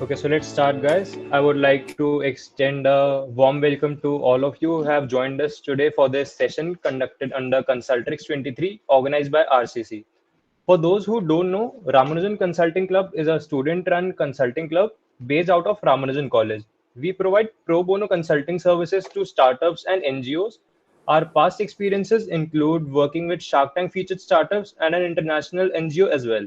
Okay, so let's start, guys. I would like to extend a warm welcome to all of you who have joined us today for this session conducted under CONSULTRIX'23, organized by RCC. For those who don't know, Ramanujan Consulting Club is a student-run consulting club based out of Ramanujan College. We provide pro bono consulting services to startups and NGOs. Our past experiences include working with Shark Tank featured startups and an international NGO as well.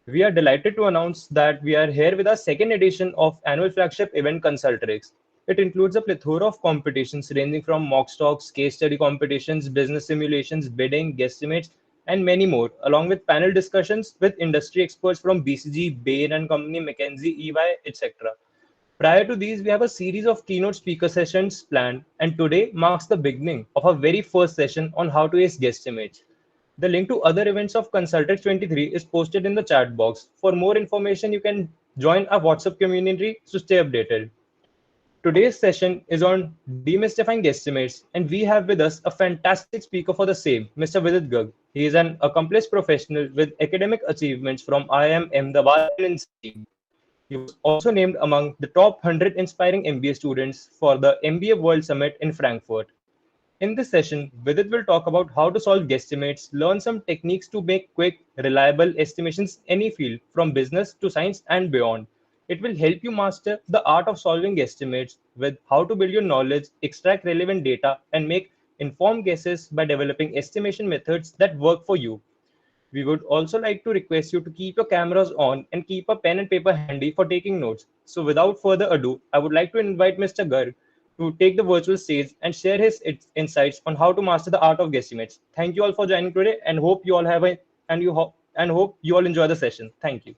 We are delighted to announce that we are here with our second edition of Annual Flagship Event Consultrix. It includes a plethora of competitions ranging from mock stocks, case study competitions, business simulations, bidding, guesstimates, and many more, along with panel discussions with industry experts from BCG, Bain and Company, McKinsey, EY, etc. Prior to these, we have a series of keynote speaker sessions planned, and today marks the beginning of our very first session on how to ace guesstimates. The link to other events of CONSULTRIX'23 is posted in the chat box. For more information, you can join our WhatsApp community to stay updated. Today's session is on demystifying guesstimates, and we have with us a fantastic speaker for the same, Mr. Vidit Garg. He is an accomplished professional with academic achievements from IIM Ahmedabad and NCT. He was also named among the top 100 inspiring MBA students for the MBA World Summit in Frankfurt. In this session, Vidit will talk about how to solve guesstimates, learn some techniques to make quick, reliable estimations any field, from business to science and beyond. It will help you master the art of solving guesstimates with how to build your knowledge, extract relevant data, and make informed guesses by developing estimation methods that work for you. We would also like to request you to keep your cameras on and keep a pen and paper handy for taking notes. So without further ado, I would like to invite Mr. Garg to take the virtual stage and share his insights on how to master the art of guesstimates. Thank you all for joining today and hope you all have a and hope you all enjoy the session. Thank you.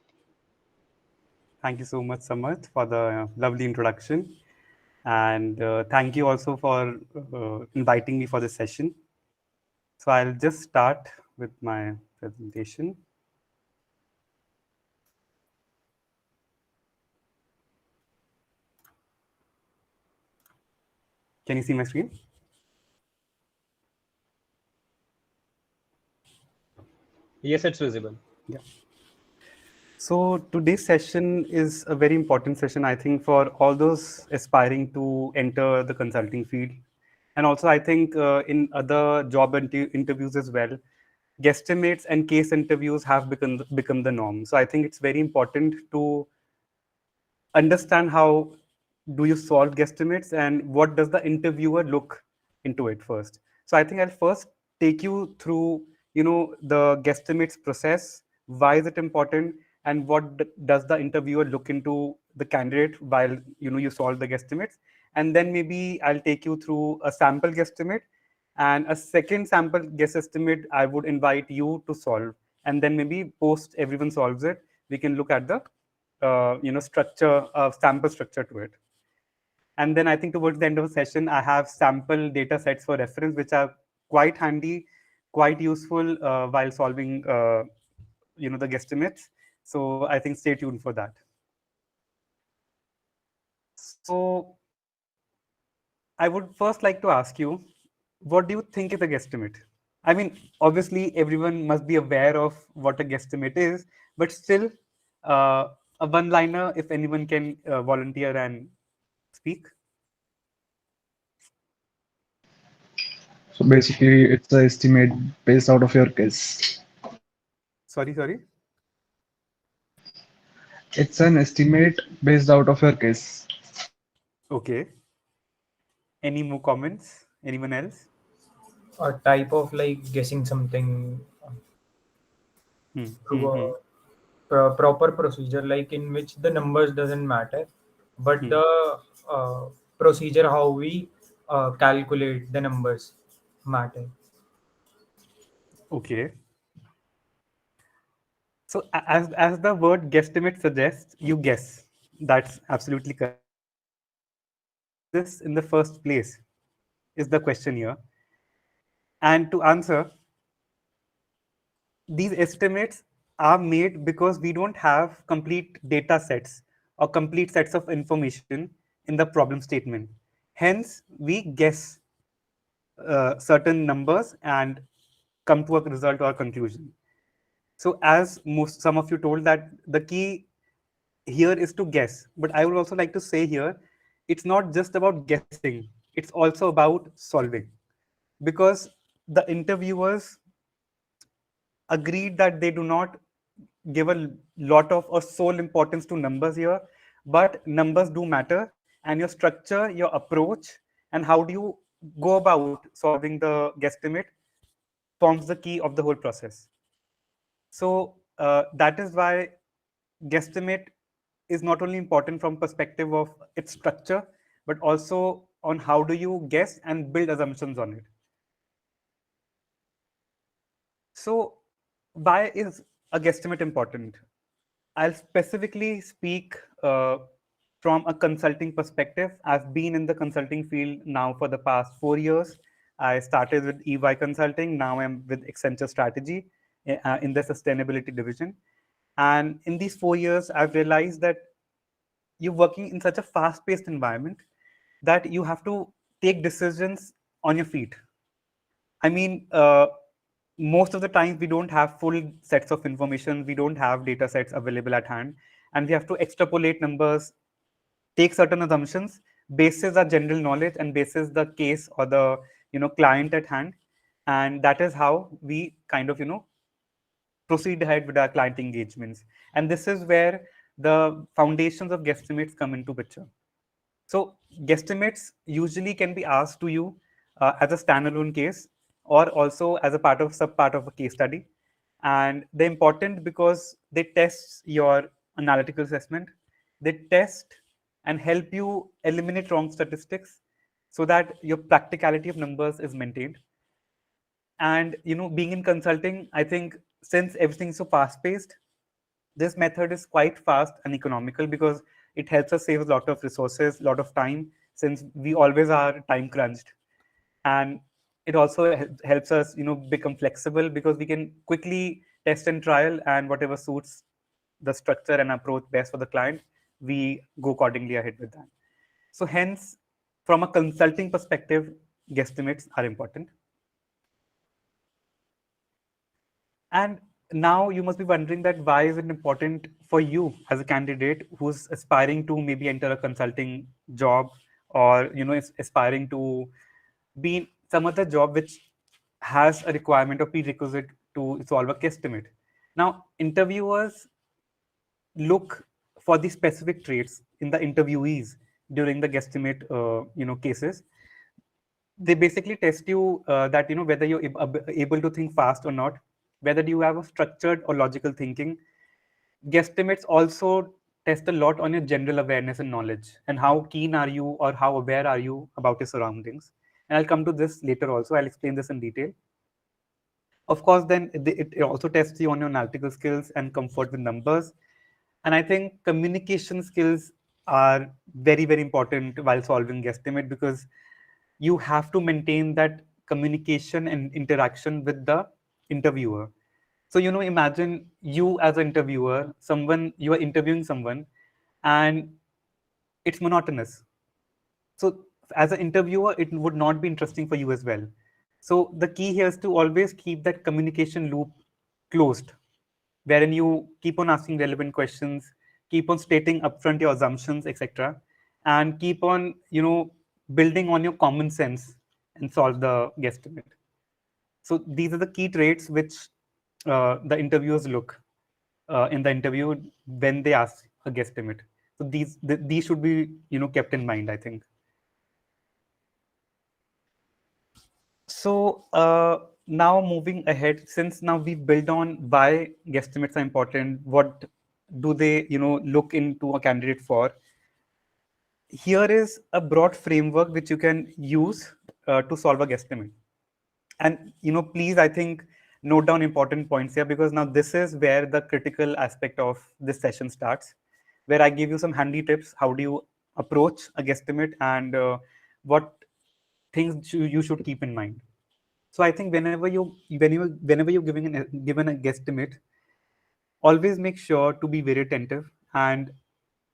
Thank you so much, Samarth, for the lovely introduction. And thank you also for inviting me for this session. So I'll just start with my presentation. Can you see my screen? Yes, it's visible. Yeah. So today's session is a very important session, I think, for all those aspiring to enter the consulting field. And also, I think in other job interviews as well, guesstimates and case interviews have become the norm. So I think it's very important to understand how do you solve guesstimates and what does the interviewer look into it first. So I think I'll first take you through, the guesstimates process, why is it important, and what does the interviewer look into the candidate while you solve the guesstimates. And then maybe I'll take you through a sample guesstimate and a second sample guess estimate I would invite you to solve. And then maybe post everyone solves it, we can look at the structure of sample structure to it. And then I think towards the end of the session, I have sample data sets for reference, which are quite handy, quite useful while solving, the guesstimates. So I think stay tuned for that. So I would first like to ask you, what do you think is a guesstimate? I mean, obviously, everyone must be aware of what a guesstimate is, but still, a one-liner, if anyone can volunteer and speak. So basically, it's an estimate based out of your guess. Sorry. It's an estimate based out of your guess. Okay. Any more comments? Anyone else? A type of like guessing something through a proper procedure, like in which the numbers doesn't matter, but the procedure how we calculate the numbers matter. Okay. So as the word guesstimate suggests, you guess. That's absolutely correct. This in the first place is the question here. And to answer, these estimates are made because we don't have complete data sets or complete sets of information in the problem statement. Hence, we guess certain numbers and come to a result or a conclusion. So as some of you told that the key here is to guess. But I would also like to say here, it's not just about guessing, it's also about solving. Because the interviewers agreed that they do not give a lot of or sole importance to numbers here, but numbers do matter, and your structure, your approach, and how do you go about solving the guesstimate forms the key of the whole process. So that is why guesstimate is not only important from perspective of its structure, but also on how do you guess and build assumptions on it. So why is a guesstimate important? I'll specifically speak from a consulting perspective. I've been in the consulting field now for the past 4 years. I started with EY Consulting. Now I'm with Accenture Strategy in the sustainability division. And in these 4 years, I've realized that you're working in such a fast-paced environment that you have to take decisions on your feet. I mean, most of the time we don't have full sets of information. We don't have data sets available at hand, and we have to extrapolate numbers, take certain assumptions, basis our general knowledge and basis the case or the client at hand, and that is how we kind of proceed ahead with our client engagements. And this is where the foundations of guesstimates come into picture. So guesstimates usually can be asked to you as a standalone case or also as a part of sub-part of a case study. And they're important because they test your analytical assessment. They test and help you eliminate wrong statistics so that your practicality of numbers is maintained. And being in consulting, I think since everything's so fast-paced, this method is quite fast and economical because it helps us save a lot of resources, a lot of time, since we always are time crunched. And it also helps us become flexible because we can quickly test and trial, and whatever suits the structure and approach best for the client, we go accordingly ahead with that. So hence, from a consulting perspective, guesstimates are important. And now you must be wondering that why is it important for you as a candidate who's aspiring to maybe enter a consulting job, or is aspiring to be in some other job which has a requirement or prerequisite to solve a guesstimate. Now, interviewers look for the specific traits in the interviewees during the guesstimate cases. They basically test you that whether you're able to think fast or not, whether you have a structured or logical thinking. Guesstimates also test a lot on your general awareness and knowledge, and how keen are you or how aware are you about your surroundings. And I'll come to this later also. I'll explain this in detail. Of course, then it also tests you on your analytical skills and comfort with numbers. And I think communication skills are very, very important while solving guesstimate, because you have to maintain that communication and interaction with the interviewer. So, imagine you as an interviewer, you are interviewing someone, and it's monotonous. So, as an interviewer, it would not be interesting for you as well. So, the key here is to always keep that communication loop closed, wherein you keep on asking relevant questions, keep on stating upfront your assumptions, etc., and keep on, building on your common sense and solve the guesstimate. So these are the key traits which the interviewers look in the interview when they ask a guesstimate. So these should be kept in mind, I think. So now moving ahead, since now we build on why guesstimates are important, what do they look into a candidate for? Here is a broad framework which you can use to solve a guesstimate. And please, I think, note down important points here, because now this is where the critical aspect of this session starts, where I give you some handy tips. How do you approach a guesstimate, and what things you should keep in mind? So I think whenever you're given a guesstimate, always make sure to be very attentive and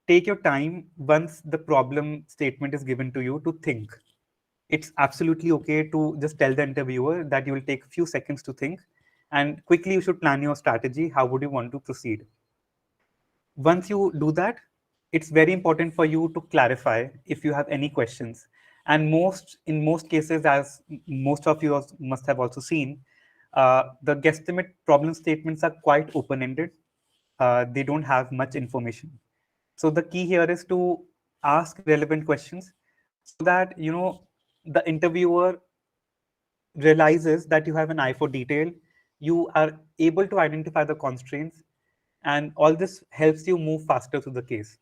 take your time once the problem statement is given to you to think. It's absolutely okay to just tell the interviewer that you will take a few seconds to think, and quickly you should plan your strategy. How would you want to proceed? Once you do that, it's very important for you to clarify if you have any questions. And in most cases, as most of you must have also seen, the guesstimate problem statements are quite open-ended. They don't have much information. So the key here is to ask relevant questions so that the interviewer realizes that you have an eye for detail, you are able to identify the constraints, and all this helps you move faster through the case.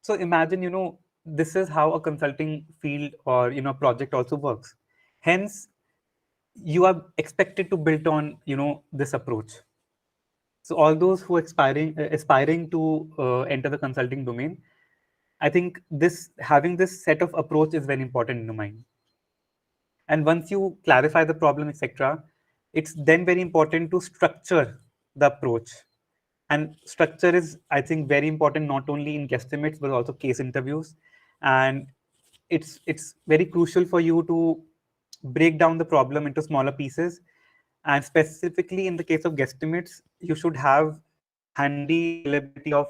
So imagine, this is how a consulting field or project also works. Hence, you are expected to build on this approach. So all those who are aspiring to enter the consulting domain, I think this having this set of approach is very important in your mind. And once you clarify the problem, etc., it's then very important to structure the approach. And structure is, I think, very important not only in guesstimates but also case interviews. And it's very crucial for you to break down the problem into smaller pieces. And specifically in the case of guesstimates, you should have handy availability of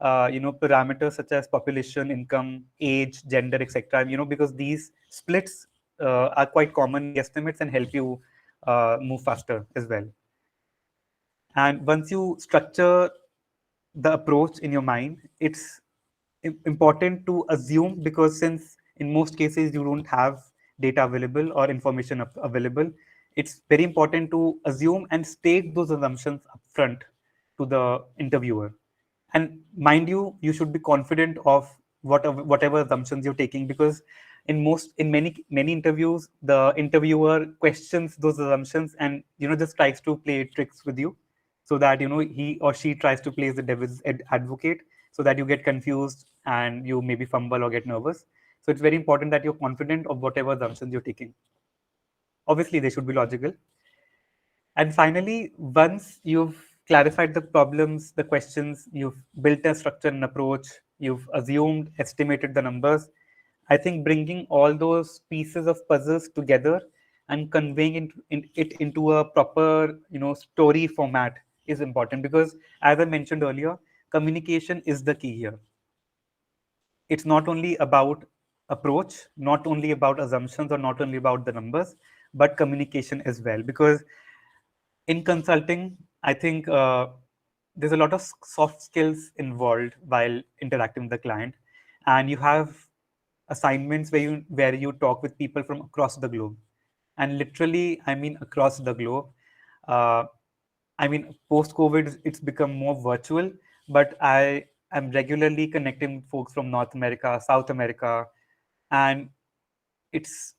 parameters such as population, income, age, gender, etc. Because these splits are quite common in guesstimates and help you move faster as well. And once you structure the approach in your mind, it's important to assume, because since in most cases you don't have data available or information available, it's very important to assume and state those assumptions upfront to the interviewer. And mind you, you should be confident of whatever assumptions you're taking, because in many interviews, the interviewer questions those assumptions and just tries to play tricks with you, so that he or she tries to play the devil's advocate, so that you get confused and you maybe fumble or get nervous. So it's very important that you're confident of whatever assumptions you're taking. Obviously, they should be logical. And finally, once you've clarified the problems, the questions, you've built a structure and approach, you've assumed, estimated the numbers, I think bringing all those pieces of puzzles together and conveying it into a proper, story format is important, because as I mentioned earlier, communication is the key here. It's not only about approach, not only about assumptions, or not only about the numbers, but communication as well. Because in consulting, I think there's a lot of soft skills involved while interacting with the client, and you have assignments where you talk with people from across the globe, and literally, I mean across the globe. Uh, I mean, post COVID, it's become more virtual, but I am regularly connecting with folks from North America, South America, and it's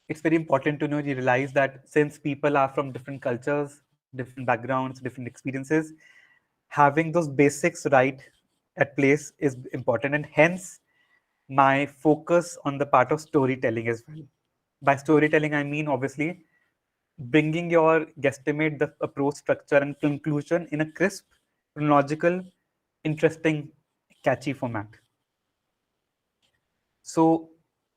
it's very important to you realize that since people are from different cultures, different backgrounds, different experiences, having those basics right at place is important. And hence my focus on the part of storytelling as well. By storytelling, I mean obviously bringing your guesstimate, the approach, structure, and conclusion in a crisp, chronological, interesting, catchy format. So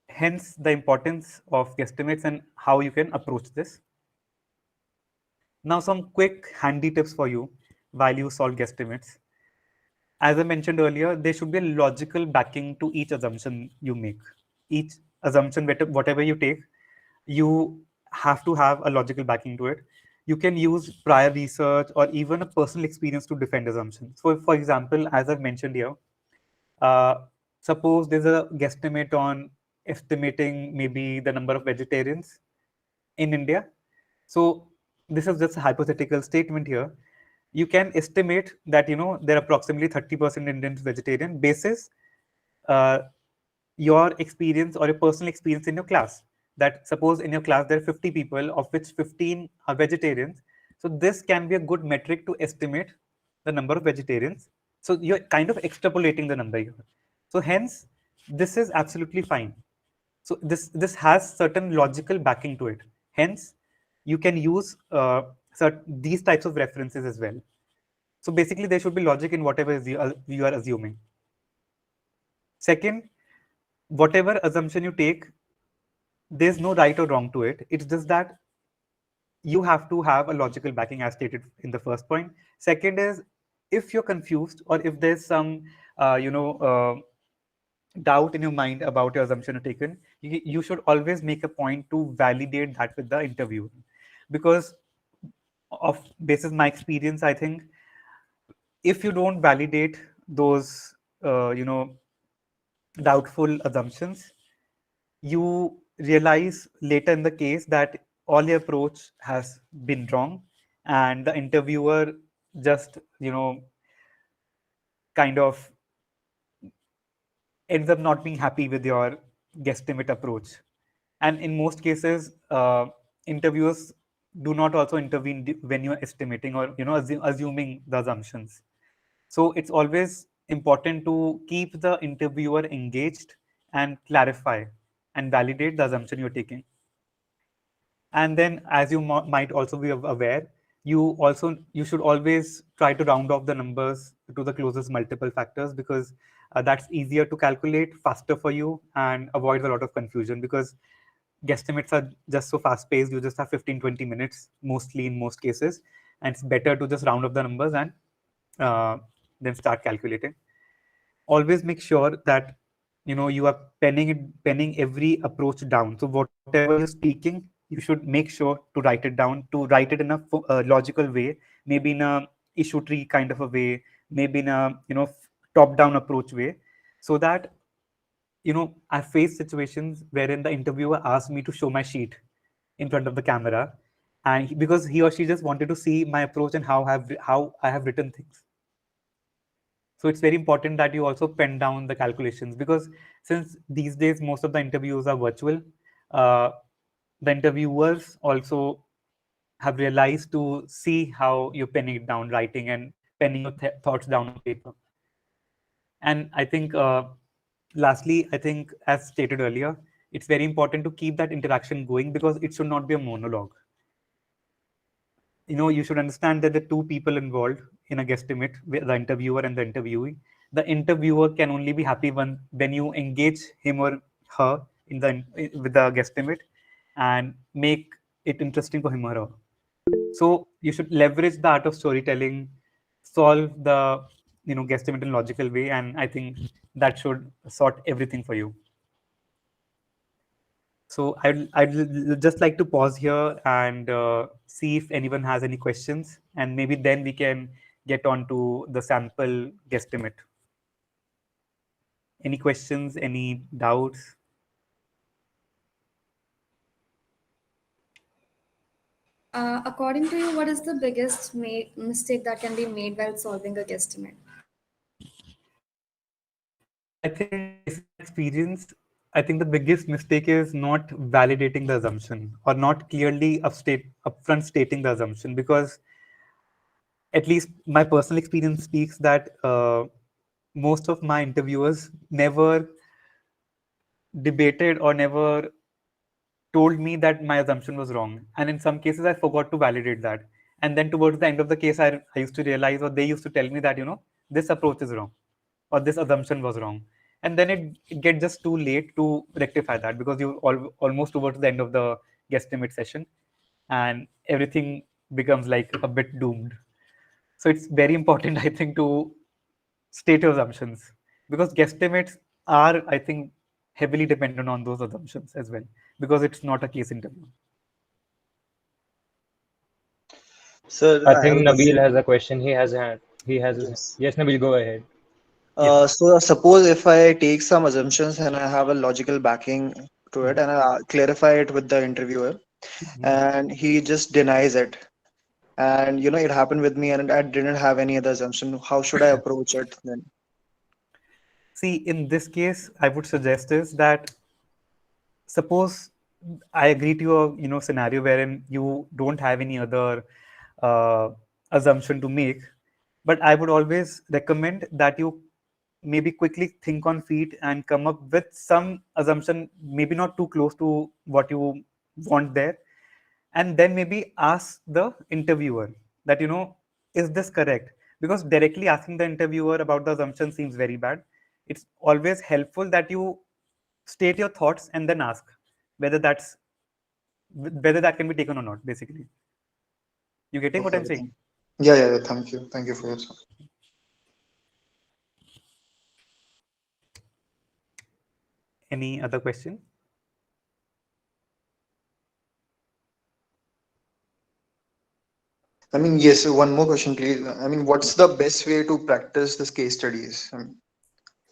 hence the importance of guesstimates and how you can approach this. Now, some quick handy tips for you while you solve guesstimates. As I mentioned earlier, there should be a logical backing to each assumption you make. Each assumption, whatever you take, you have to have a logical backing to it. You can use prior research or even a personal experience to defend assumptions. So, for example, as I've mentioned here, uh, suppose there's a guesstimate on estimating maybe the number of vegetarians in India. So this is just a hypothetical statement here. You can estimate that there are approximately 30% Indians vegetarian basis uh, your experience or your personal experience in your class. That suppose in your class there are 50 people, of which 15 are vegetarians. So this can be a good metric to estimate the number of vegetarians. So you're kind of extrapolating the number here. So hence, this is absolutely fine. So this has certain logical backing to it. Hence, you can use these types of references as well. So basically, there should be logic in whatever you are assuming. Second, whatever assumption you take, there's no right or wrong to it. It's just that you have to have a logical backing, as stated in the first point. Second is, if you're confused or if there's some doubt in your mind about your assumption you've taken, you should always make a point to validate that with the interviewer, because of basis my experience, I think if you don't validate those doubtful assumptions, you realize later in the case that all your approach has been wrong, and the interviewer just kind of ends up not being happy with your guesstimate approach. And in most cases, interviewers do not also intervene when you're estimating or assuming the assumptions. So it's always important to keep the interviewer engaged and clarify and validate the assumption you're taking. And then, as you might also be aware, you should always try to round off the numbers to the closest multiple factors, because that's easier to calculate, faster for you, and avoids a lot of confusion, because guesstimates are just so fast paced. You just have 15-20 minutes mostly in most cases, and it's better to just round up the numbers and uh, then start calculating. Always make sure that you are penning every approach down. So whatever you're speaking, you should make sure to write it down, to write it in a logical way, maybe in a issue tree kind of a way, maybe in a top down approach way, so that I face situations wherein the interviewer asked me to show my sheet in front of the camera, and because he or she just wanted to see my approach and how I have written things. So it's very important that you also pen down the calculations, because since these days most of the interviews are virtual, uh, the interviewers also have realized to see how you're penning it down, writing and penning your thoughts down on paper. And I think, lastly, I think as stated earlier, it's very important to keep that interaction going, because it should not be a monologue. You should understand that the two people involved in a guesstimate, the interviewer and the interviewee. The interviewer can only be happy when you engage him or her with the guesstimate and make it interesting for him or her. So you should leverage the art of storytelling, solve the guesstimate in logical way, and I think that should sort everything for you. So I'd just like to pause here and see if anyone has any questions, and maybe then we can get on to the sample guesstimate. Any questions? Any doubts? According to you, what is the biggest mistake that can be made while solving a guesstimate? I think, based on my experience, I think the biggest mistake is not validating the assumption or not clearly upfront stating the assumption, because at least my personal experience speaks that most of my interviewers never debated or never told me that my assumption was wrong. And in some cases, I forgot to validate that. And then towards the end of the case, I used to realize, or they used to tell me that, this approach is wrong or this assumption was wrong. And then it gets just too late to rectify that, because you're almost towards the end of the guesstimate session and everything becomes like a bit doomed. So it's very important, I think, to state your assumptions, because guesstimates are, I think, heavily dependent on those assumptions as well, because it's not a case interview. Sir, I I have think a Nabil question. has a question. He has a hand. He has his hand. Yes. Yes, Nabil, go ahead. Yeah. So suppose if I take some assumptions and I have a logical backing to it Mhm. and I clarify it with the interviewer Mhm. and he just denies it. And it happened with me and I didn't have any other assumption. How should I approach it then? See, in this case, I would suggest is that, suppose I agree to your scenario wherein you don't have any other uh, assumption to make, but I would always recommend that you maybe quickly think on feet and come up with some assumption, maybe not too close to what you want there, and then maybe ask the interviewer that, is this correct? Because directly asking the interviewer about the assumption seems very bad. It's always helpful that you state your thoughts and then ask whether that's whether that can be taken or not, basically. You getting what Okay, I'm saying? yeah, yeah, yeah, thank you. Thank you for your time. Any other question? I mean, yes, one more question, please. I mean, what's the best way to practice this case studies? I mean,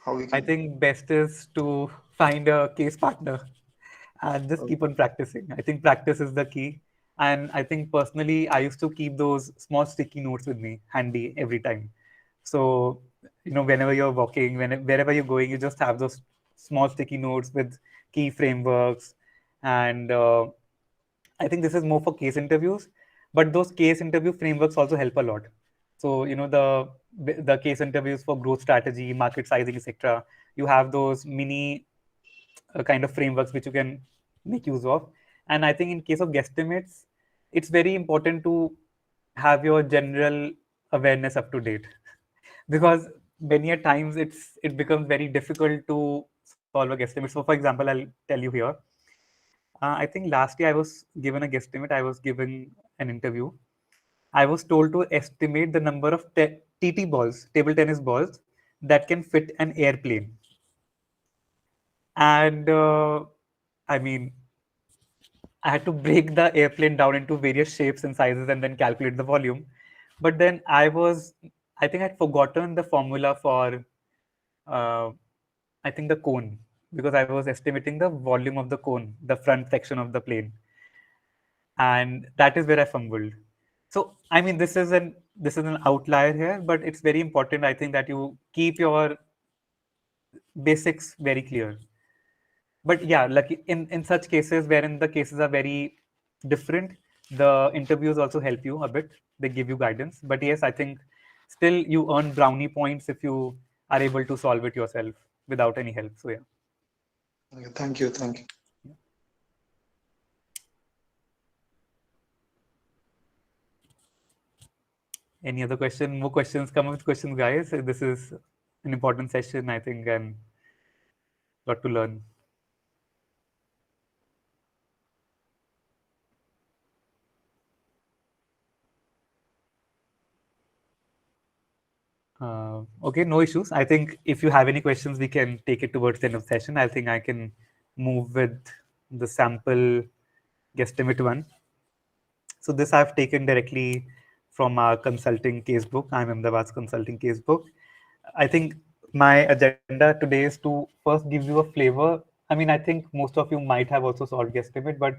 how we I can. think best is to find a case partner and just keep on practicing. I think practice is the key. And I think personally, I used to keep those small sticky notes with me handy every time. So, whenever you're walking, wherever you're going, you just have those small sticky notes with key frameworks. And I think this is more for case interviews, but those case interview frameworks also help a lot. So, the case interviews for growth strategy, market sizing, etc. You have those mini kind of frameworks which you can make use of. And I think in case of guesstimates, it's very important to have your general awareness up to date because many a times it becomes very difficult to solve a guesstimate. So, for example, I'll tell you here. I think last year I was given a guesstimate. I was given an interview. I was told to estimate the number of TT balls, table tennis balls, that can fit an airplane. And I mean, I had to break the airplane down into various shapes and sizes and then calculate the volume. But then I think I'd forgotten the formula for, uh, I think the cone, because I was estimating the volume of the cone, the front section of the plane. And that is where I fumbled. So, I mean, this is an outlier here, but it's very important, I think, that you keep your basics very clear. But yeah, like in such cases wherein the cases are very different, the interviews also help you a bit. They give you guidance. But yes, I think still you earn brownie points if you are able to solve it yourself without any help. So yeah. Okay, thank you, thank you. Any other question? More questions? Come up with questions, guys. This is an important session, I think, and a lot to learn. Okay, no issues. I think if you have any questions, we can take it towards the end of the session. I think I can move with the sample guesstimate one. So this I've taken directly from our consulting casebook. I'm Ahmedabad's consulting casebook. I think my agenda today is to first give you a flavor. I mean, I think most of you might have also solved guesstimate, but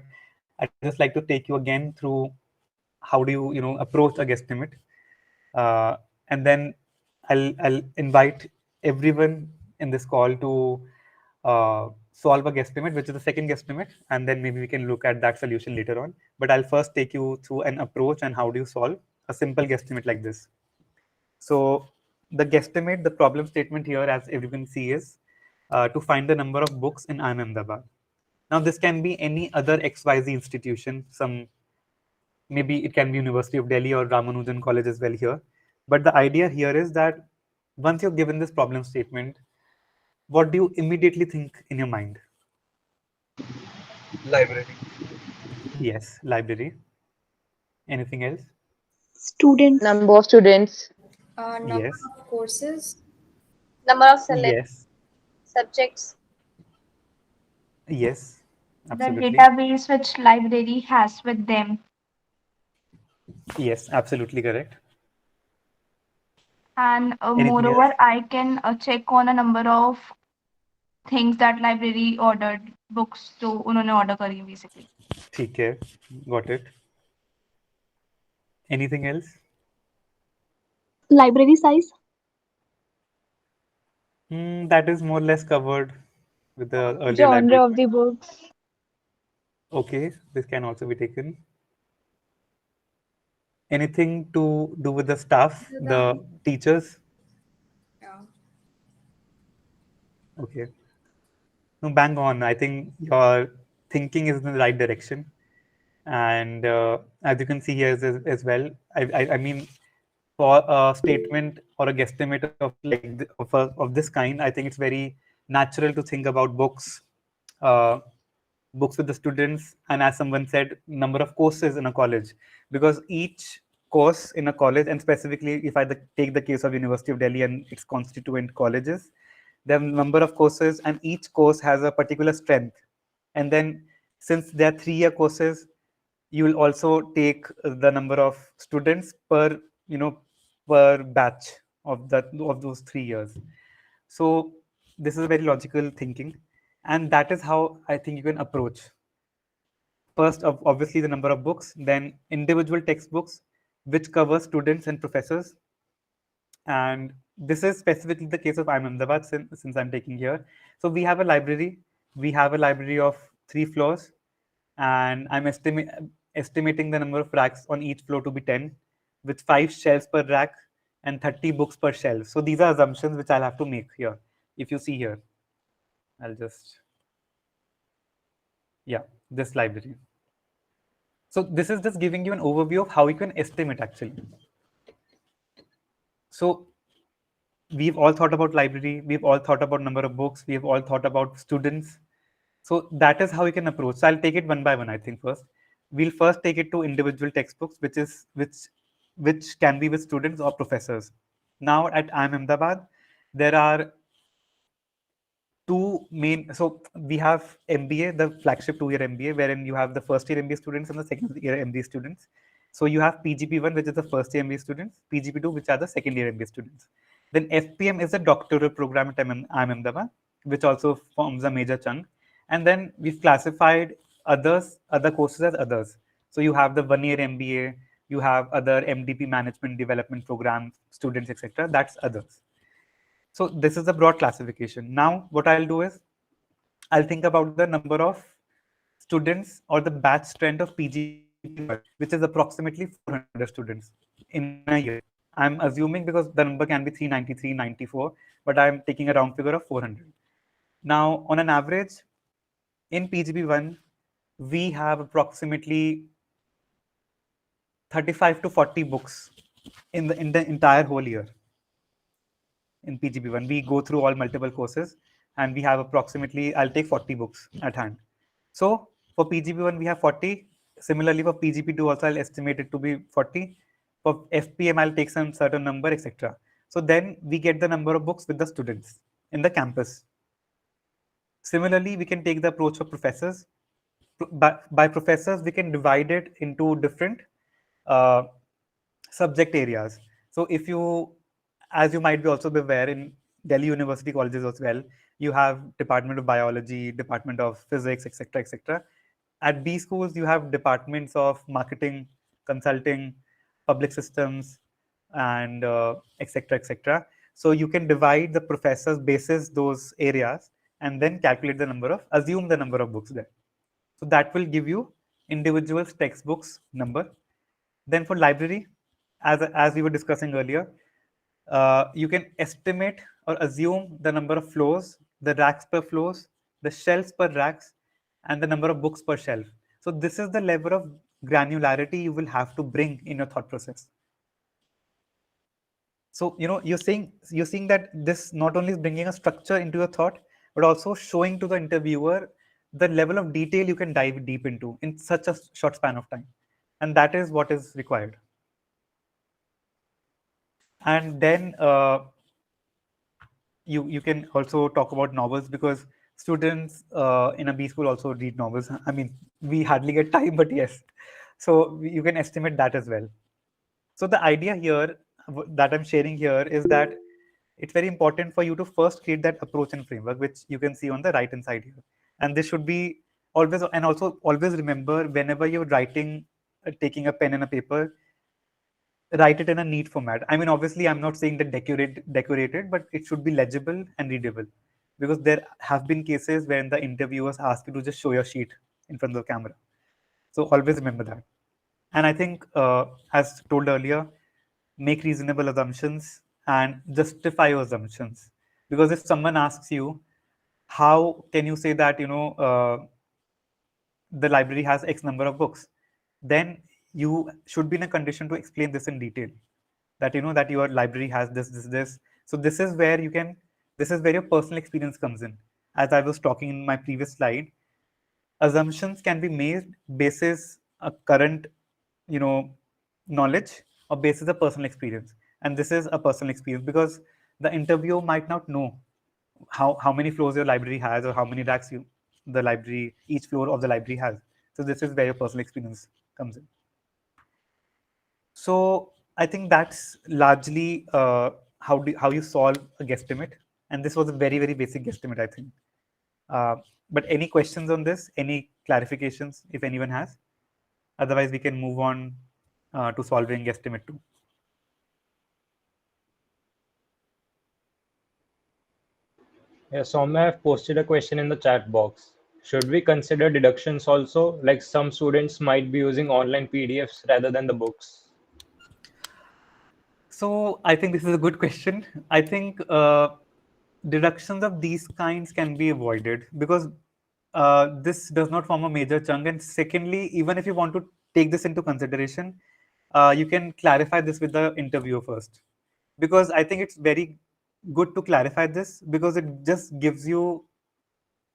I'd just like to take you again through how do you approach a guesstimate, and then I'll invite everyone in this call to solve a guesstimate, which is the second guesstimate, and then maybe we can look at that solution later on. But I'll first take you through an approach and how do you solve a simple guesstimate like this. So the guesstimate, the problem statement here, as everyone sees, is to find the number of books in IIM Ahmedabad. Now this can be any other XYZ institution, maybe it can be University of Delhi or Ramanujan College as well here. But the idea here is that once you're given this problem statement, what do you immediately think in your mind? Library. Yes, library. Anything else? Students. Number of students, Number Yes. of courses. Number of Yes. subjects. Yes. The Absolutely. database which library has with them. Yes, absolutely correct. And Anything else? moreover, I can check on a number of things that library ordered books तो उन्होंने order करी basically. ठीक है. Got it. Anything else? Library size. That is more or less covered with the earlier library Genre of point. the books. Okay, this can also be taken. Anything to do with the staff, the teachers? Yeah. Okay. No, bang on. I think your thinking is in the right direction. And as you can see here as well, I mean, for a statement or a guesstimate of of this kind, I think it's very natural to think about uh, books with the students, and as someone said, number of courses in a college, because each course in a college, and specifically if I take the case of University of Delhi and its constituent colleges, There are number of courses, and each course has a particular strength. And then since they are 3-year courses, you will also take the number of students per, per batch of those 3 years. So this is a very logical thinking, and that is how I think you can approach. First, obviously, the number of books, then individual textbooks, which cover students and professors. And this is specifically the case of IIM Ahmedabad, since I'm taking here. So we have a library. We have a library of 3 floors, and I'm estimating the number of racks on each floor to be 10, with 5 shelves per rack and 30 books per shelf. So these are assumptions which I'll have to make here. If you see here, I'll just, yeah, this library. So this is just giving you an overview of how you can estimate actually. So we've all thought about library, we've all thought about number of books, we've all thought about students. So that is how you can approach. So I'll take it one by one, I think first. We'll first take it to individual textbooks, which can be with students or professors. Now at IIM Ahmedabad, there are two main, so we have MBA, the flagship 2-year MBA, wherein you have the first year MBA students and the second year MBA students. So you have PGP1, which is the first year MBA students, PGP2, which are the second year MBA students. Then FPM is the doctoral program at IIM Ahmedabad, which also forms a major chunk. And then we've classified other courses as others. So you have the 1-year MBA, you have other MDP management development program students, etc. That's others. So this is a broad classification. Now what I'll do is I'll think about the number of students or the batch strength of PGP1, which is approximately 400 students in a year. I'm assuming because the number can be 393, 94, but I'm taking a round figure of 400. Now, on an average, in PGP1, we have approximately 35 to 40 books in the entire whole year. In PGP1, we go through all multiple courses, and we have approximately, I'll take 40 books at hand. So for PGP1, we have 40. Similarly, for PGP2 also, I'll estimate it to be 40. For FPM, I'll take some certain number, etc. So then we get the number of books with the students in the campus. Similarly, we can take the approach of professors. By professors, we can divide it into different subject areas. So if you, as you might be also be aware, in Delhi University colleges as well, you have Department of Biology, Department of Physics, etc., etc. At B schools, you have departments of marketing, consulting, public systems, and etc., etc. So you can divide the professors basis those areas and then calculate the number of, assume the number of books there. So that will give you individual textbooks number. Then for library, as we were discussing earlier, you can estimate or assume the number of floors, the racks per floors, the shelves per racks, and the number of books per shelf. So this is the level of granularity you will have to bring in your thought process. So you're seeing that this not only is bringing a structure into your thought, but also showing to the interviewer the level of detail you can dive deep into in such a short span of time, and that is what is required. And then you can also talk about novels, because students in a B school also read novels. I mean, we hardly get time, but yes. So you can estimate that as well. So the idea here that I'm sharing here is that it's very important for you to first create that approach and framework, which you can see on the right hand side here. And this should be always, and also always remember, whenever you're writing, taking a pen and a paper, write it in a neat format. I mean, obviously, I'm not saying that decorated, but it should be legible and readable, because there have been cases when the interviewers ask you to just show your sheet in front of the camera. So always remember that. And I think, as told earlier, make reasonable assumptions and justify your assumptions. Because if someone asks you, how can you say that the library has X number of books, then you should be in a condition to explain this in detail. That that your library has this. So this is where your personal experience comes in. As I was talking in my previous slide, assumptions can be made basis a current knowledge or basis a personal experience. And this is a personal experience, because the interviewer might not know how many floors your library has, or how many racks each floor of the library has. So this is where your personal experience comes in. So I think that's largely how you solve a guesstimate, and this was a very basic guesstimate, I think. But any questions on this? Any clarifications, if anyone has? Otherwise, we can move on to solving guesstimate 2. Yeah, Soumya, I've posted a question in the chat box. Should we consider deductions also? Like some students might be using online PDFs rather than the books. So I think this is a good question. I think deductions of these kinds can be avoided because this does not form a major chunk. And secondly, even if you want to take this into consideration, you can clarify this with the interviewer first, because I think it's very good to clarify this, because it just gives you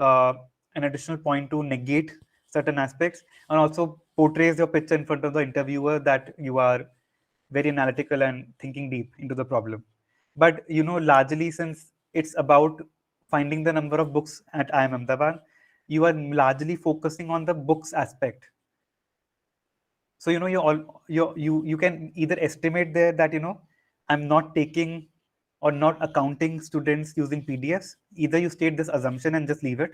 uh, an additional point to negate certain aspects, and also portrays your picture in front of the interviewer that you are very analytical and thinking deep into the problem. But largely, since it's about finding the number of books at IIM Ahmedabad, you are largely focusing on the books aspect. So you can either estimate there that I'm not taking or not accounting students using PDFs. Either you state this assumption and just leave it,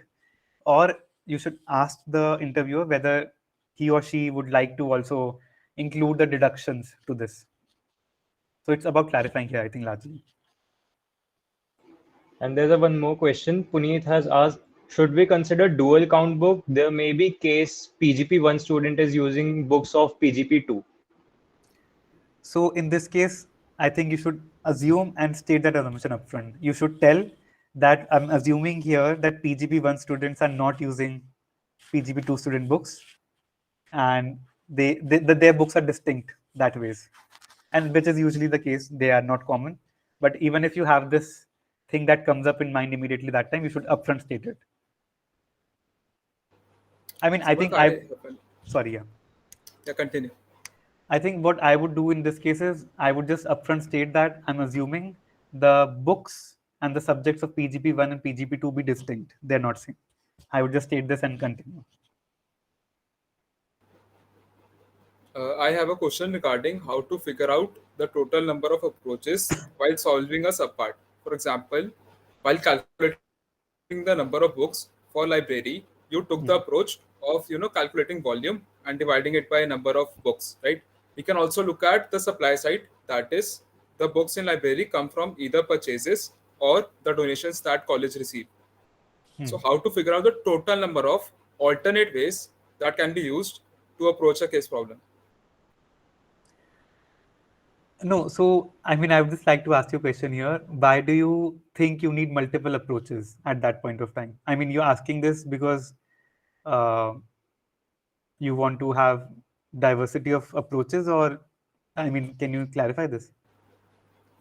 or you should ask the interviewer whether he or she would like to also include the deductions to this. So it's about clarifying here, I think, largely. And there's a one more question. Puneet has asked, should we consider dual count book? There may be case PGP1 student is using books of PGP2. So in this case, I think you should assume and state that assumption upfront. You should tell that I'm assuming here that PGP1 students are not using PGP2 student books, and their books are distinct that ways, and which is usually the case. They are not common. But even if you have this thing that comes up in mind immediately that time, you should upfront state it. I mean, I think sorry, yeah. Yeah, continue. I think what I would do in this case is I would just upfront state that I'm assuming the books and the subjects of PGP1 and PGP2 be distinct. They're not same. I would just state this and continue. I have a question regarding how to figure out the total number of approaches while solving a subpart. For example, while calculating the number of books for library, you took the approach of calculating volume and dividing it by a number of books, right? We can also look at the supply side, that is, the books in library come from either purchases or the donations that college receive. So how to figure out the total number of alternate ways that can be used to approach a case problem? No, so I mean, I would just like to ask you a question here. Why do you think you need multiple approaches at that point of time? I mean, you're asking this because uh, you want to have diversity of approaches, or I mean, can you clarify this?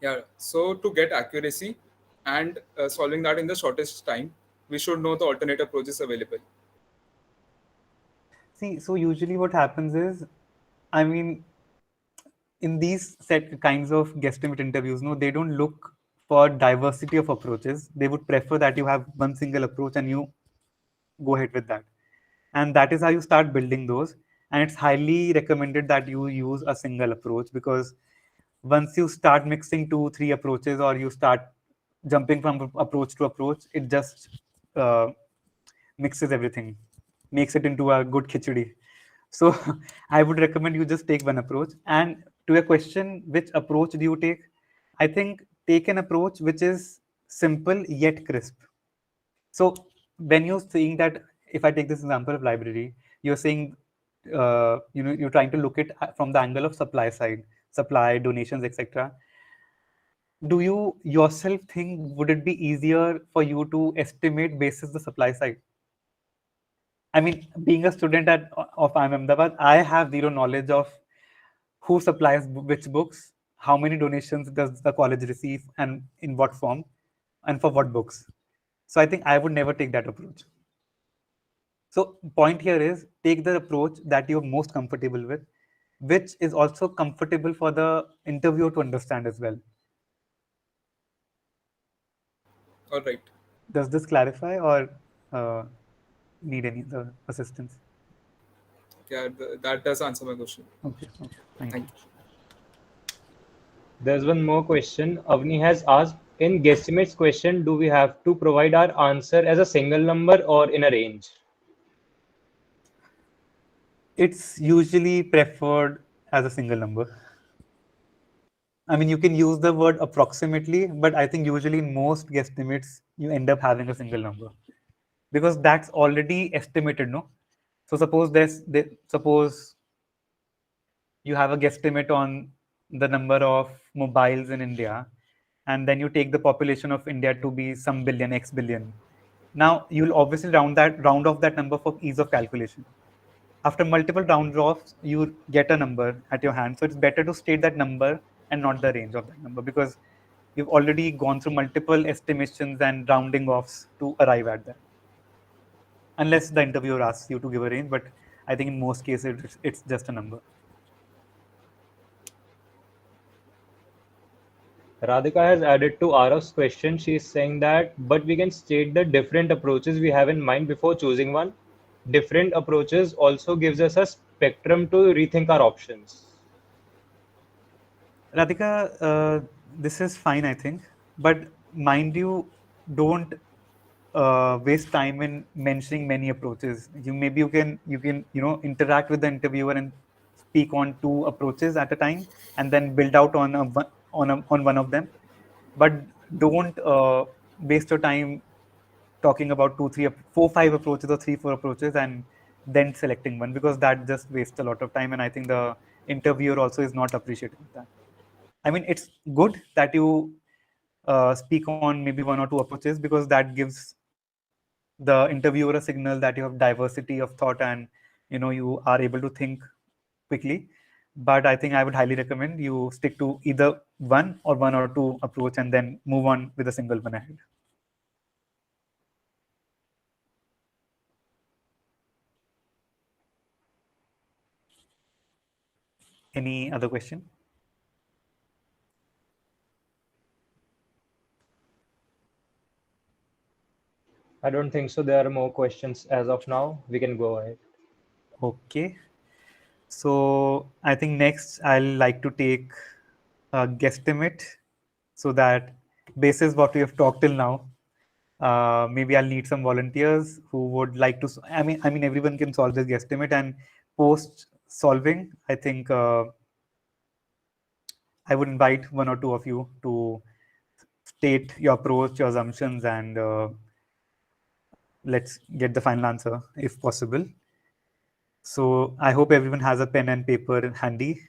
Yeah, so to get accuracy and solving that in the shortest time, we should know the alternate approaches available. See, so usually what happens is, I mean, in these set kinds of guesstimate interviews, no, they don't look for diversity of approaches. They would prefer that you have one single approach and you go ahead with that. And that is how you start building those. And it's highly recommended that you use a single approach, because once you start mixing 2 3 approaches, or you start jumping from approach to approach, it just mixes everything, makes it into a good khichdi. So I would recommend you just take one approach. And to your question, which approach do you take? I think take an approach which is simple yet crisp. So when you're saying that, if I take this example of library, you're saying, you're trying to look at from the angle of supply side, supply, donations, etc. Do you yourself think would it be easier for you to estimate basis the supply side? I mean, being a student of IIM Ahmedabad, I have zero knowledge of who supplies which books, how many donations does the college receive, and in what form, and for what books. So I think I would never take that approach. So point here is, take the approach that you're most comfortable with, which is also comfortable for the interviewer to understand as well. All right. Does this clarify or uh, need any other assistance? Yeah, that does answer my question. Okay, okay, thank Thank you. you. There's one more question. Avni has asked, in guesstimates question, do we have to provide our answer as a single number or in a range? It's usually preferred as a single number. I mean, you can use the word approximately, but I think usually in most guesstimates, you end up having a single number because that's already estimated, no? So suppose you have a guesstimate on the number of mobiles in India, and then you take the population of India to be some billion, X billion. Now you'll obviously round off that number for ease of calculation. After multiple round offs, you get a number at your hand. So it's better to state that number and not the range of that number because you've already gone through multiple estimations and rounding offs to arrive at that. Unless the interviewer asks you to give a range, but I think in most cases it's just a number. Radhika has added to Arav's question. She is saying that, but we can state the different approaches we have in mind before choosing one. Different approaches also gives us a spectrum to rethink our options. Radhika, this is fine, I think, but mind you, don't waste time in mentioning many approaches. You interact with the interviewer and speak on two approaches at a time, and then build out on one of them. But don't waste your time talking about two, three, four, five approaches or three, four approaches, and then selecting one because that just wastes a lot of time. And I think the interviewer also is not appreciative of that. I mean, it's good that you speak on maybe one or two approaches because that gives the interviewer a signal that you have diversity of thought and you are able to think quickly. But I think I would highly recommend you stick to either one or two approach and then move on with a single one ahead. Any other question? I don't think so. There are more questions as of now. We can go ahead. Okay. So I think next I'll like to take a guesstimate so that basis what we have talked till now, maybe I'll need some volunteers who would like to. I mean, everyone can solve this guesstimate and post solving. I think I would invite one or two of you to state your approach, your assumptions, and let's get the final answer if possible. So I hope everyone has a pen and paper handy.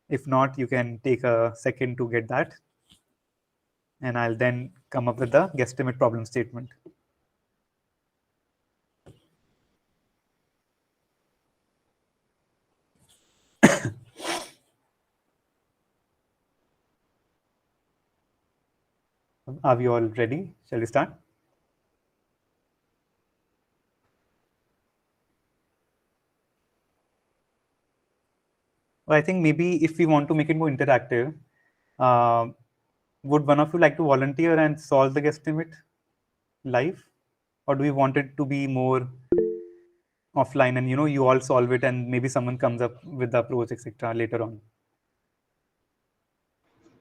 If not, you can take a second to get that. And I'll then come up with the guesstimate problem statement. Are we all ready? Shall we start? Well, I think maybe if we want to make it more interactive, uh, would one of you like to volunteer and solve the guesstimate live? Or do we want it to be more offline and you all solve it and maybe someone comes up with the approach, etc. later on?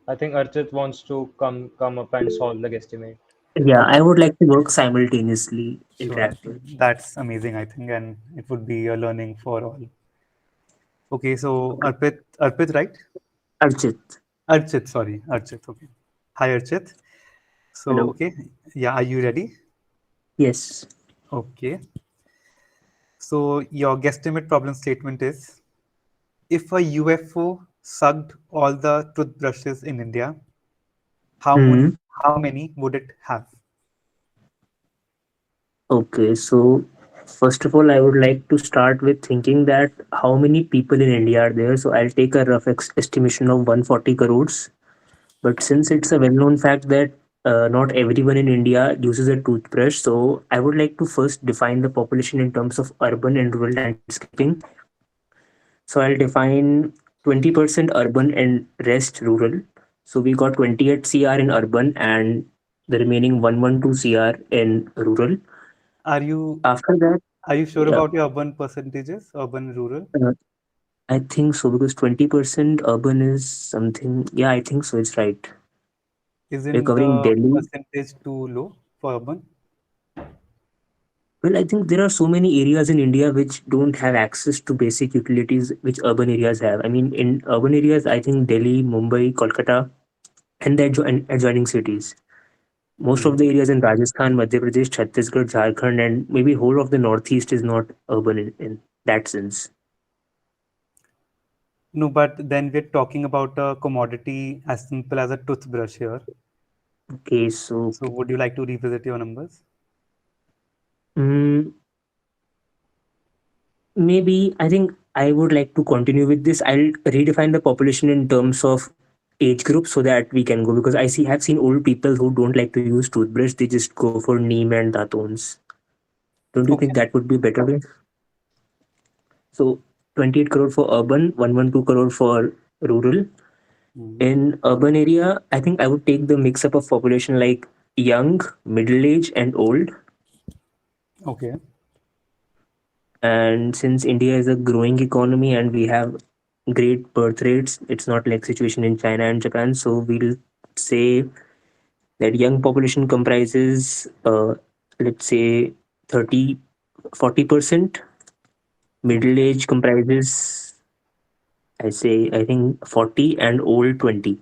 I think Archit wants to come up and solve the guesstimate. Yeah, I would like to work simultaneously Sure, interactive. that's amazing, I think, and it would be a learning for all. Okay, so Okay. Arpit, right? Archit. Archit, sorry, Archit. Okay. Hi, Archit. So, Hello. okay, yeah, are you ready? Yes. Okay. So, your guesstimate problem statement is if a UFO sucked all the toothbrushes in India, how, Hmm. how many would it have? Okay, so first of all, I would like to start with thinking that how many people in India are there. So I'll take a rough estimation of 140 crores. But since it's a well-known fact that not everyone in India uses a toothbrush, so I would like to first define the population in terms of urban and rural landscaping. So I'll define 20% urban and rest rural. So we got 28 CR in urban and the remaining 112 CR in rural. Are you After that, are you sure yeah, about your urban percentages, urban rural? uh, I think so because 20% urban is something. Yeah, I think so. It's right. We're Isn't covering the Delhi. percentage too low for urban? Well, I think there are so many areas in India which don't have access to basic utilities which urban areas have. I mean, in urban areas, I think Delhi, Mumbai, Kolkata, and the adjoining cities. Most of Hmm. the areas in Rajasthan, Madhya Pradesh, Chhattisgarh, Jharkhand, and maybe whole of the northeast is not urban in that sense. No, but then we're talking about a commodity as simple as a toothbrush here. Okay, so So would you like to revisit your numbers? mm, maybe I think I would like to continue with this. I'll redefine the population in terms of age group so that we can go because I see have seen old people who don't like to use toothbrush. They just go for neem and datons. Don't you think Okay. that would be better way? So 28 crore for urban, 112 crore for rural. Hmm. In urban area, I think I would take the mix up of population like young, middle age, and old. Okay. And since India is a growing economy and we have great birth rates, it's not like situation in China and Japan. So we'll say that young population comprises, let's say 30, 40%. Middle Okay. age comprises, I think 40 and old 20.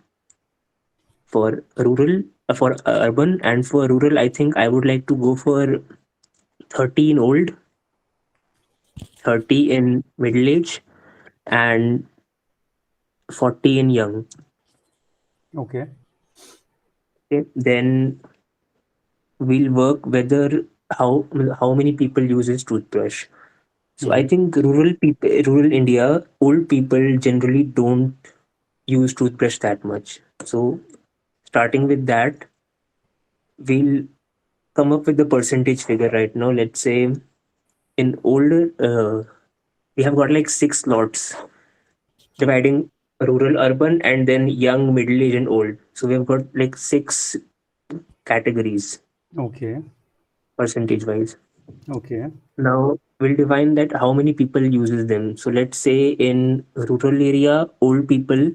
For rural, for urban and for rural, I think I would like to go for 30 in old, 30 in middle age, and 40 in young. Okay. Okay. Then we'll work whether how how many people uses toothbrush. So I Hmm. think rural people, rural India, old people generally don't use toothbrush that much. So starting with that, we'll come up with the percentage figure right now. Let's say in older, we have got like six slots dividing rural, urban, and then young, middle age, and old. So we've got like six categories Okay. percentage wise. Okay. Now we'll define that how many people uses them. So let's say in rural area, old people,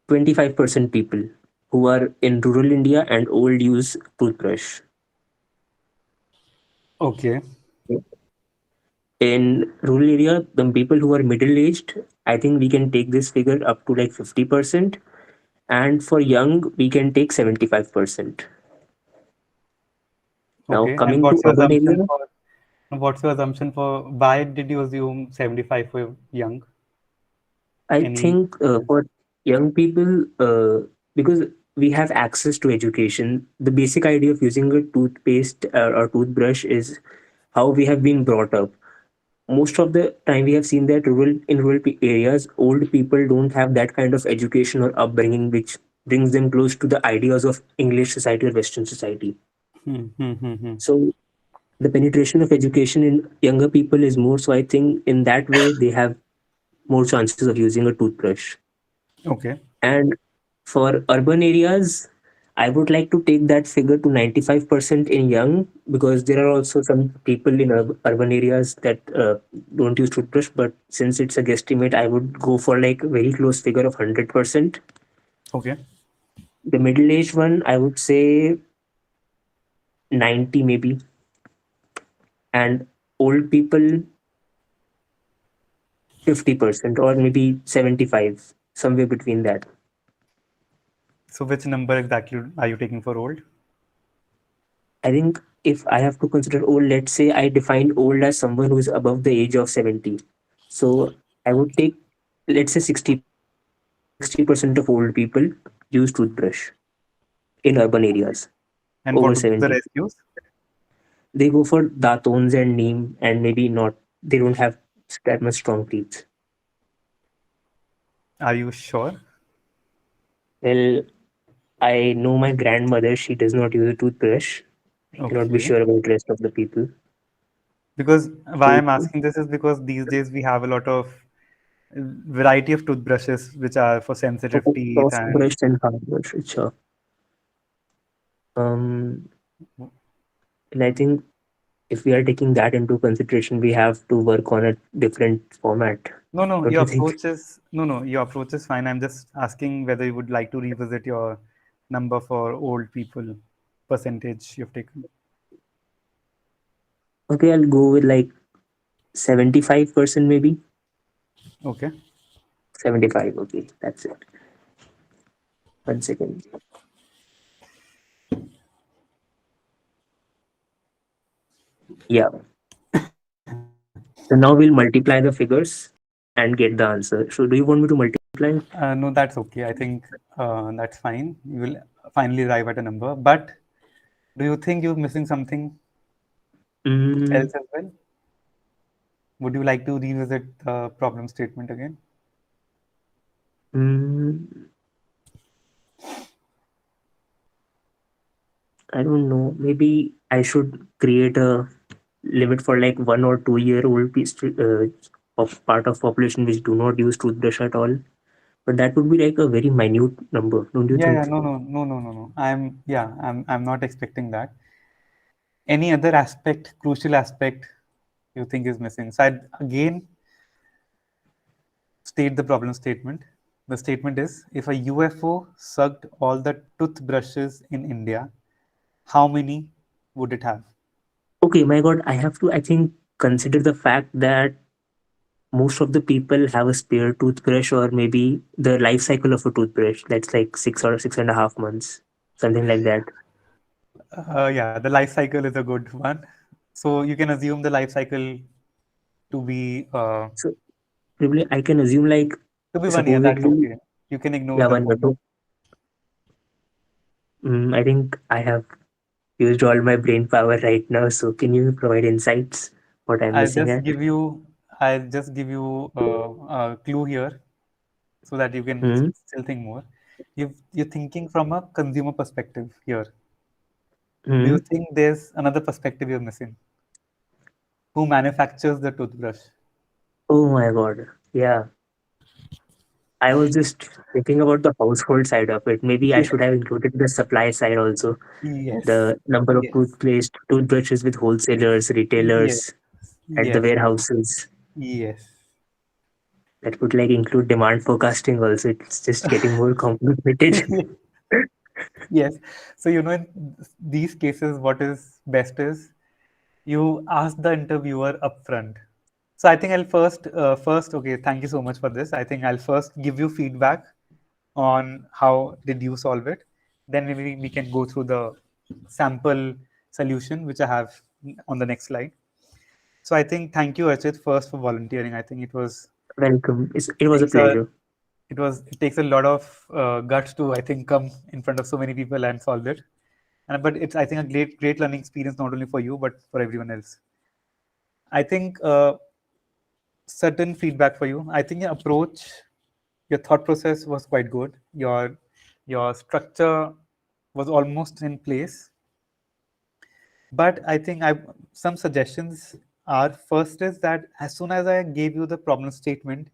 25% people who are in rural India and old use toothbrush. Okay. In rural area, the people who are middle aged, I think we can take this figure up to like 50%. And for young, we can take 75%. Now Okay. And coming to urban area, what's your assumption for why did you assume 75 for young? I Any think for young people, because we have access to education, the basic idea of using a toothpaste or toothbrush is how we have been brought up. Most of the time, we have seen that areas, old people don't have that kind of education or upbringing which brings them close to the ideas of English society or Western society. Hmm, hmm, hmm, hmm. So the penetration of education in younger people is more. So I think in that way, they have more chances of using a toothbrush. Okay. And for urban areas, I would like to take that figure to 95% in young because there are also some people in urban areas that don't use toothbrush. But since it's a guesstimate, I would go for like very close figure of 100%. Okay. The middle aged one, I would say 90 maybe. And old people, 50% or maybe 75, somewhere between that. So which number exactly are you taking for old? I think if I have to consider old, let's say I define old as someone who is above the age of 70. So I would take, let's say 60% of old people use toothbrush in urban areas over And 70. what would be the rest use? They go for datons and neem and maybe not, they don't have that much strong teeth. Are you sure? Well, I know my grandmother, she does not use a toothbrush. I cannot be Okay. sure about the rest of the people. Because why So I'm asking this is because these days we have a lot of variety of toothbrushes which are for sensitive teeth soft and brush and hard brush, sure. Um, and I think if we are taking that into consideration, we have to work on a different format. No, Don't your you think? approach is no, your approach is fine. I'm just asking whether you would like to revisit your number for old people percentage you've taken. Okay, I'll go with like 75% maybe. Okay. 75. Okay, that's it. 1 second. Yeah. So now we'll multiply the figures and get the answer. So do you want me to multiply? No, that's okay. I think that's fine. You will finally arrive at a number. But do you think you're missing something Mm, else as well? Would you like to revisit the problem statement again? mm, I don't know. Maybe I should create a limit for like 1 or 2 year old piece of part of population which do not use toothbrush at all. But that would be like a very minute number, don't you Yeah, think? no. I'm not expecting that. Any other aspect, crucial aspect you think is missing? So I'd again state the problem statement. The statement is if a UFO sucked all the toothbrushes in India, how many would it have? Okay, my God, I have to, I think, consider the fact that most of the people have a spare toothbrush or maybe the life cycle of a toothbrush that's like 6 or 6.5 months, something like that. Yeah, the life cycle is a good one. So you can assume the life cycle to be uh, So probably I can assume like 1 year. That's supposedly, okay. You can ignore yeah, the 1 year. point. So, I think I have used all my brain power right now. So can you provide insights what I'm I'll missing just at? give you I'll just give you a clue here so that you can Hmm. still think more. You're thinking from a consumer perspective here. Do Hmm. you think there's another perspective you're missing? Who manufactures the toothbrush? Oh my God. Yeah. I was just thinking about the household side of it. Maybe I should have included the supply side also. Yes, The number of yes, toothbrushes with wholesalers, yes, retailers at the yes, warehouses. yes. That would like include demand forecasting also. It's just getting more complicated. Yes. So, in these cases, what is best is you ask the interviewer upfront. So I think I'll okay, thank you so much for this. I think I'll first give you feedback on how did you solve it. Then maybe we can go through the sample solution, which I have on the next slide. So I think thank you, Archit, first for volunteering. I think Welcome. It was a takes a pleasure. it takes a lot of guts to I think come in front of so many people and solve it. And but it's I think a great learning experience not only for you but for everyone else. I think certain feedback for you. I think your approach, your thought process was quite good. Your structure was almost in place. But I think I some suggestions are first is that as soon as I gave you the problem statement,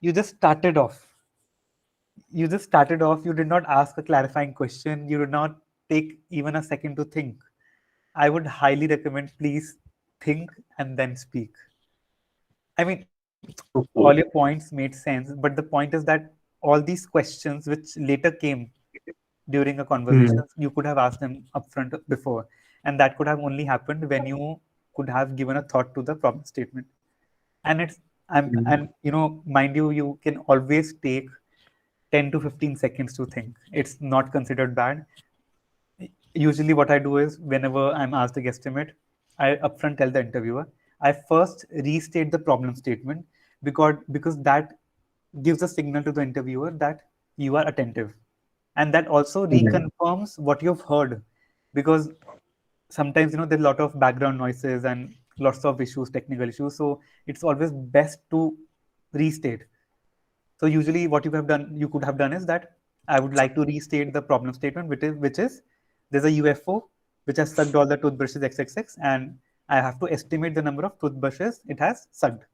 you just started off. You just started off. You did not ask a clarifying question. You did not take even a second to think. I would highly recommend please think and then speak. I mean, all your Okay. points made sense, but the point is that all these questions which later came during a conversation, Hmm. you could have asked them upfront before, and that could have only happened when you could have given a thought to the problem statement. And it's Hmm. and mind you, you can always take 10 to 15 seconds to think. It's not considered bad. Usually what I do is whenever I'm asked a guesstimate, I upfront tell the interviewer, I first restate the problem statement because that gives a signal to the interviewer that you are attentive, and that also Hmm. reconfirms what you've heard, because sometimes there's a lot of background noises and lots of issues, technical issues, so it's always best to restate. So usually you could have done is that I would like to restate the problem statement, which is there's a UFO which has sucked all the toothbrushes XXX, and I have to estimate the number of toothbrushes it has sucked.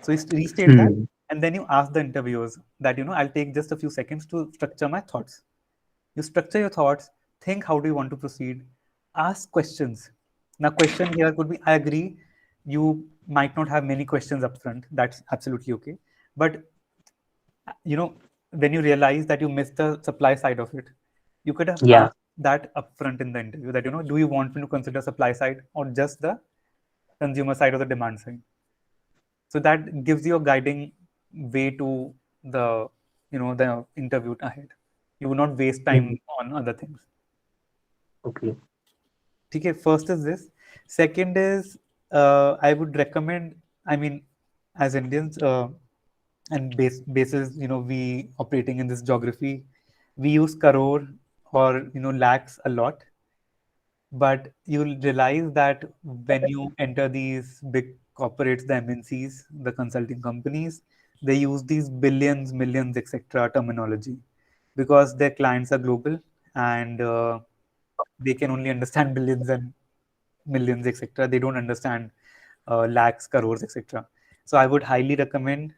So you restate that, Hmm. and then you ask the interviewers that I'll take just a few seconds to structure my thoughts. You structure your thoughts, think how do you want to proceed, ask questions. Now question here could be, I agree, you might not have many questions up front, that's absolutely okay, but when you realize that you missed the supply side of it, you could have Yeah. asked that upfront in the interview, that do you want me to consider supply side or just the consumer side or the demand side? So that gives you a guiding way to the the interview ahead. You will not waste time Mhm. on other things. Okay. Okay, first is this. Second is, I would recommend, I mean, as Indians, and basis, we operating in this geography, we use crore or lakhs a lot, but you'll realize that when you enter these big corporates, the MNCs, the consulting companies, they use these billions, millions, etc. terminology because their clients are global, and they can only understand billions and millions, etc. They don't understand lakhs, crores, etc. So I would highly recommend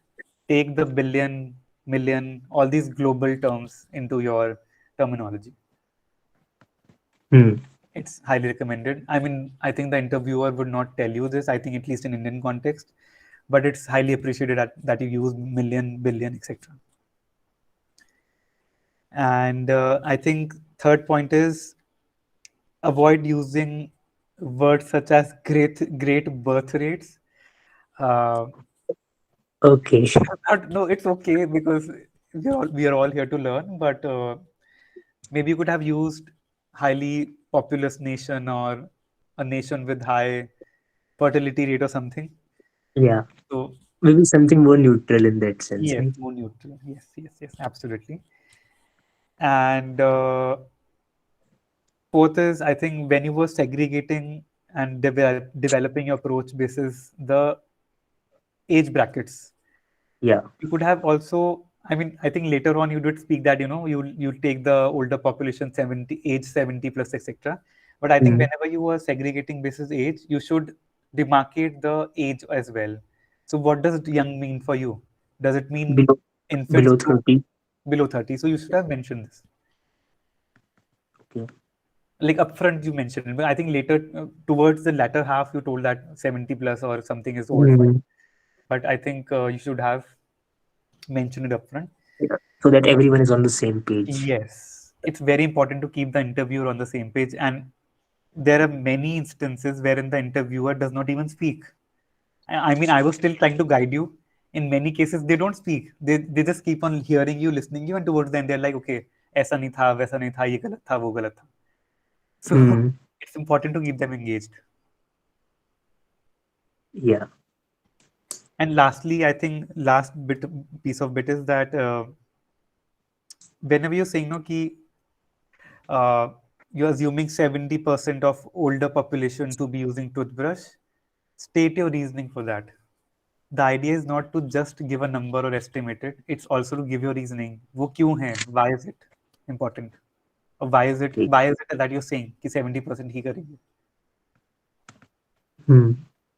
take the billion, million, all these global terms into your terminology. Hmm. It's highly recommended. I mean, I think the interviewer would not tell you this, I think, at least in Indian context, but it's highly appreciated that you use million, billion, etc. And I think third point is avoid using words such as great birth rates. Uh, Okay. no, it's okay because we are all here to learn, but maybe you could have used highly populous nation or a nation with high fertility rate or something. Yeah. So Maybe something more neutral in that sense, yes, right? more neutral. Yes, yes, yes, absolutely. And fourth is, I think, when you were segregating and developing your approach basis the age brackets, Yeah. you could have also, I mean, I think later on you did speak that you take the older population 70, age 70 plus, etc. But I think Hmm. whenever you are segregating basis age, you should demarcate the age as well. So what does young mean for you? Does it mean Below infants below to 30. below 30? So you should have mentioned this. Okay. Like upfront you mentioned it, but I think later, towards the latter half, you told that 70 plus or something is old for you. Hmm. But I think you should have mentioned it upfront. Yeah. So that everyone is on the same page. Yes, it's very important to keep the interviewer on the same page. And there are many instances wherein the interviewer does not even speak. I mean, I was still trying to guide you. In many cases, they don't speak. They just keep on hearing you, listening you, and towards the end, they're like, okay, ऐसा नहीं था, वैसा नहीं था, ये गलत था, वो गलत था. So Hmm. it's important to keep them engaged. Yeah. And lastly, I think last piece of bit is that whenever you're saying no, ki, uh, you're assuming 70% of older population to be using toothbrush, state your reasoning for that. The idea is not to just give a number or estimate it, it's also to give your reasoning. वो क्यों है? Why is it important? Or Okay. why is it that you're saying कि 70% ही करेंगे? Hmm.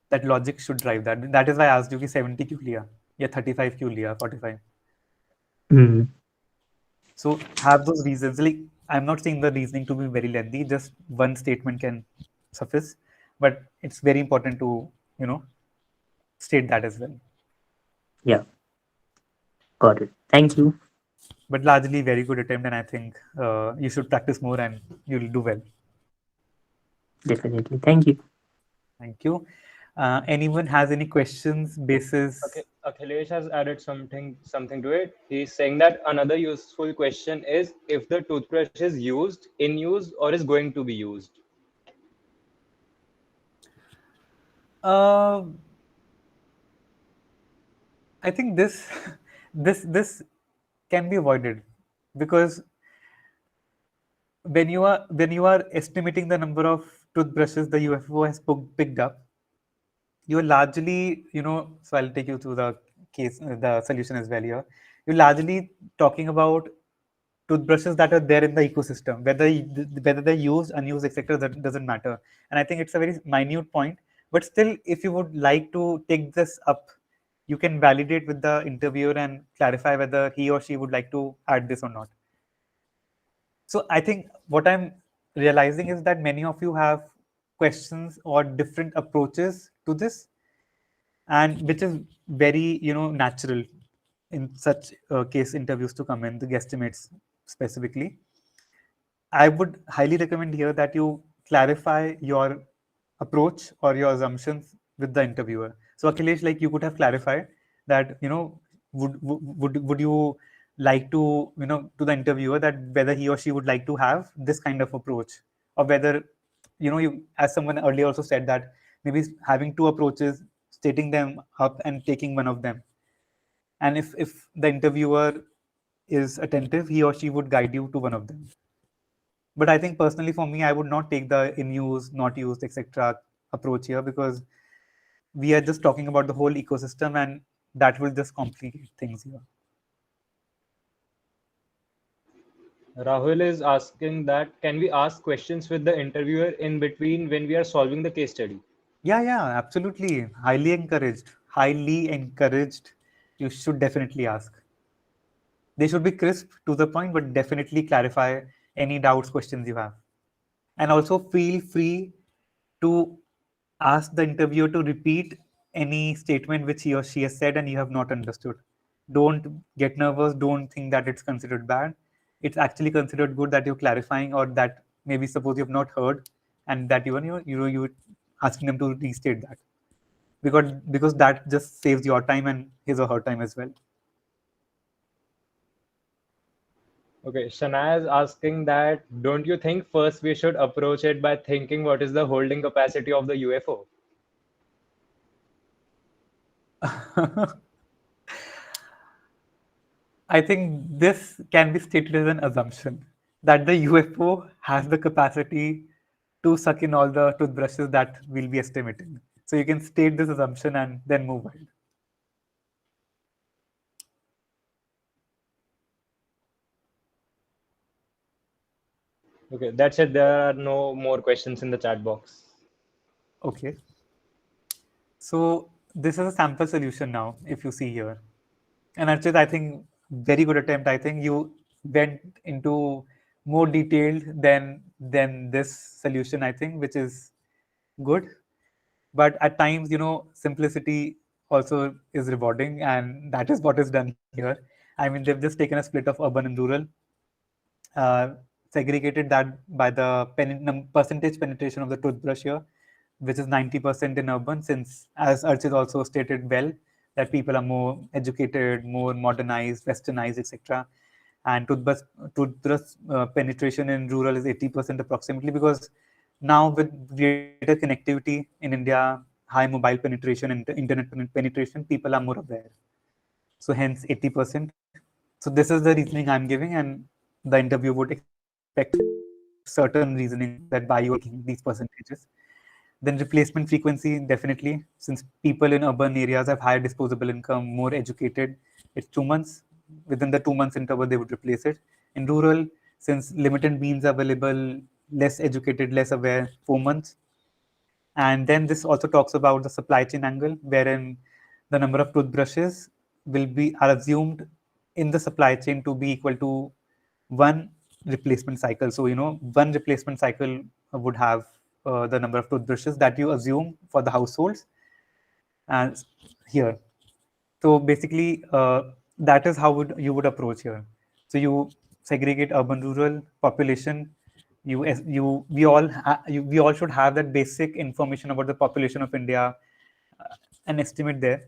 That logic should drive that. That is why I asked you कि 70 क्यों लिया या 35 क्यों लिया, 45. Hmm. So have those reasons. Like, I'm not saying the reasoning to be very lengthy, just one statement can suffice, but it's very important to, you know, state that as well. Yeah. Got it. Thank you. But largely very good attempt, and I think you should practice more and you'll do well. Definitely. Thank you. Thank you. Anyone has any questions Okay, basis? Akhilesh has added something to it. He's saying that another useful question is if the toothbrush is used, in use, or is going to be used. Uh, I think this this can be avoided because when you are estimating the number of toothbrushes the UFO has picked up, you're largely, so I'll take you through the solution as well here. You're largely talking about toothbrushes that are there in the ecosystem, whether they're used, unused, etc. That doesn't matter. And I think it's a very minute point. But still, if you would like to take this up, you can validate with the interviewer and clarify whether he or she would like to add this or not. So I think what I'm realizing is that many of you have questions or different approaches to this, and which is very natural in such case interviews to come in, the guesstimates specifically. I would highly recommend here that you clarify your approach or your assumptions with the interviewer. So Akhilesh, like you could have clarified that, would you like to, to the interviewer that whether he or she would like to have this kind of approach, or whether, you, as someone earlier also said, that maybe having two approaches, stating them up and taking one of them. And if the interviewer is attentive, he or she would guide you to one of them. But I think personally for me, I would not take the in use, not used, etc. approach here, because we are just talking about the whole ecosystem, and that will just complicate things here. Rahul is asking that can we ask questions with the interviewer in between when we are solving the case study? Yeah, absolutely. Highly encouraged. Highly encouraged. You should definitely ask. They should be crisp to the point, but definitely clarify any doubts, questions you have. And also feel free to ask the interviewer to repeat any statement which he or she has said and you have not understood. Don't get nervous. Don't think that it's considered bad. It's actually considered good that you're clarifying, or that maybe suppose you have not heard, and that you asking them to restate that, because that just saves your time and his or her time as well. Okay, Shania is asking that don't you think first we should approach it by thinking what is the holding capacity of the UFO? I think this can be stated as an assumption that the UFO has the capacity to suck in all the toothbrushes that we'll be estimating. So you can state this assumption and then move ahead. Okay, that's it. There are no more questions in the chat box. Okay. So this is a sample solution now, if you see here. And Archit, I think very good attempt. I think you went into more detailed than this solution, I think, which is good. But at times, simplicity also is rewarding, and that is what is done here. I mean, they've just taken a split of urban and rural, uh, segregated that by the percentage penetration of the toothbrush here, which is 90% in urban, since, as Archit also stated well, that people are more educated, more modernized, westernized, etc. And toothbrush penetration in rural is 80% approximately, because now with greater connectivity in India, high mobile penetration and internet penetration, people are more aware. So hence 80%. So this is the reasoning I'm giving, and the interview would expect certain reasoning that why you are taking these percentages. Then replacement frequency, definitely, since people in urban areas have higher disposable income, more educated, it's 2 months. Within the 2 months interval, they would replace it. In rural, since limited means available, less educated, less aware, 4 months. And then this also talks about the supply chain angle, wherein the number of toothbrushes are assumed in the supply chain to be equal to one replacement cycle. So one replacement cycle would have the number of toothbrushes that you assume for the households and here. So basically, that is how you would approach here. So you segregate urban rural population. We all should have that basic information about the population of India, an estimate there,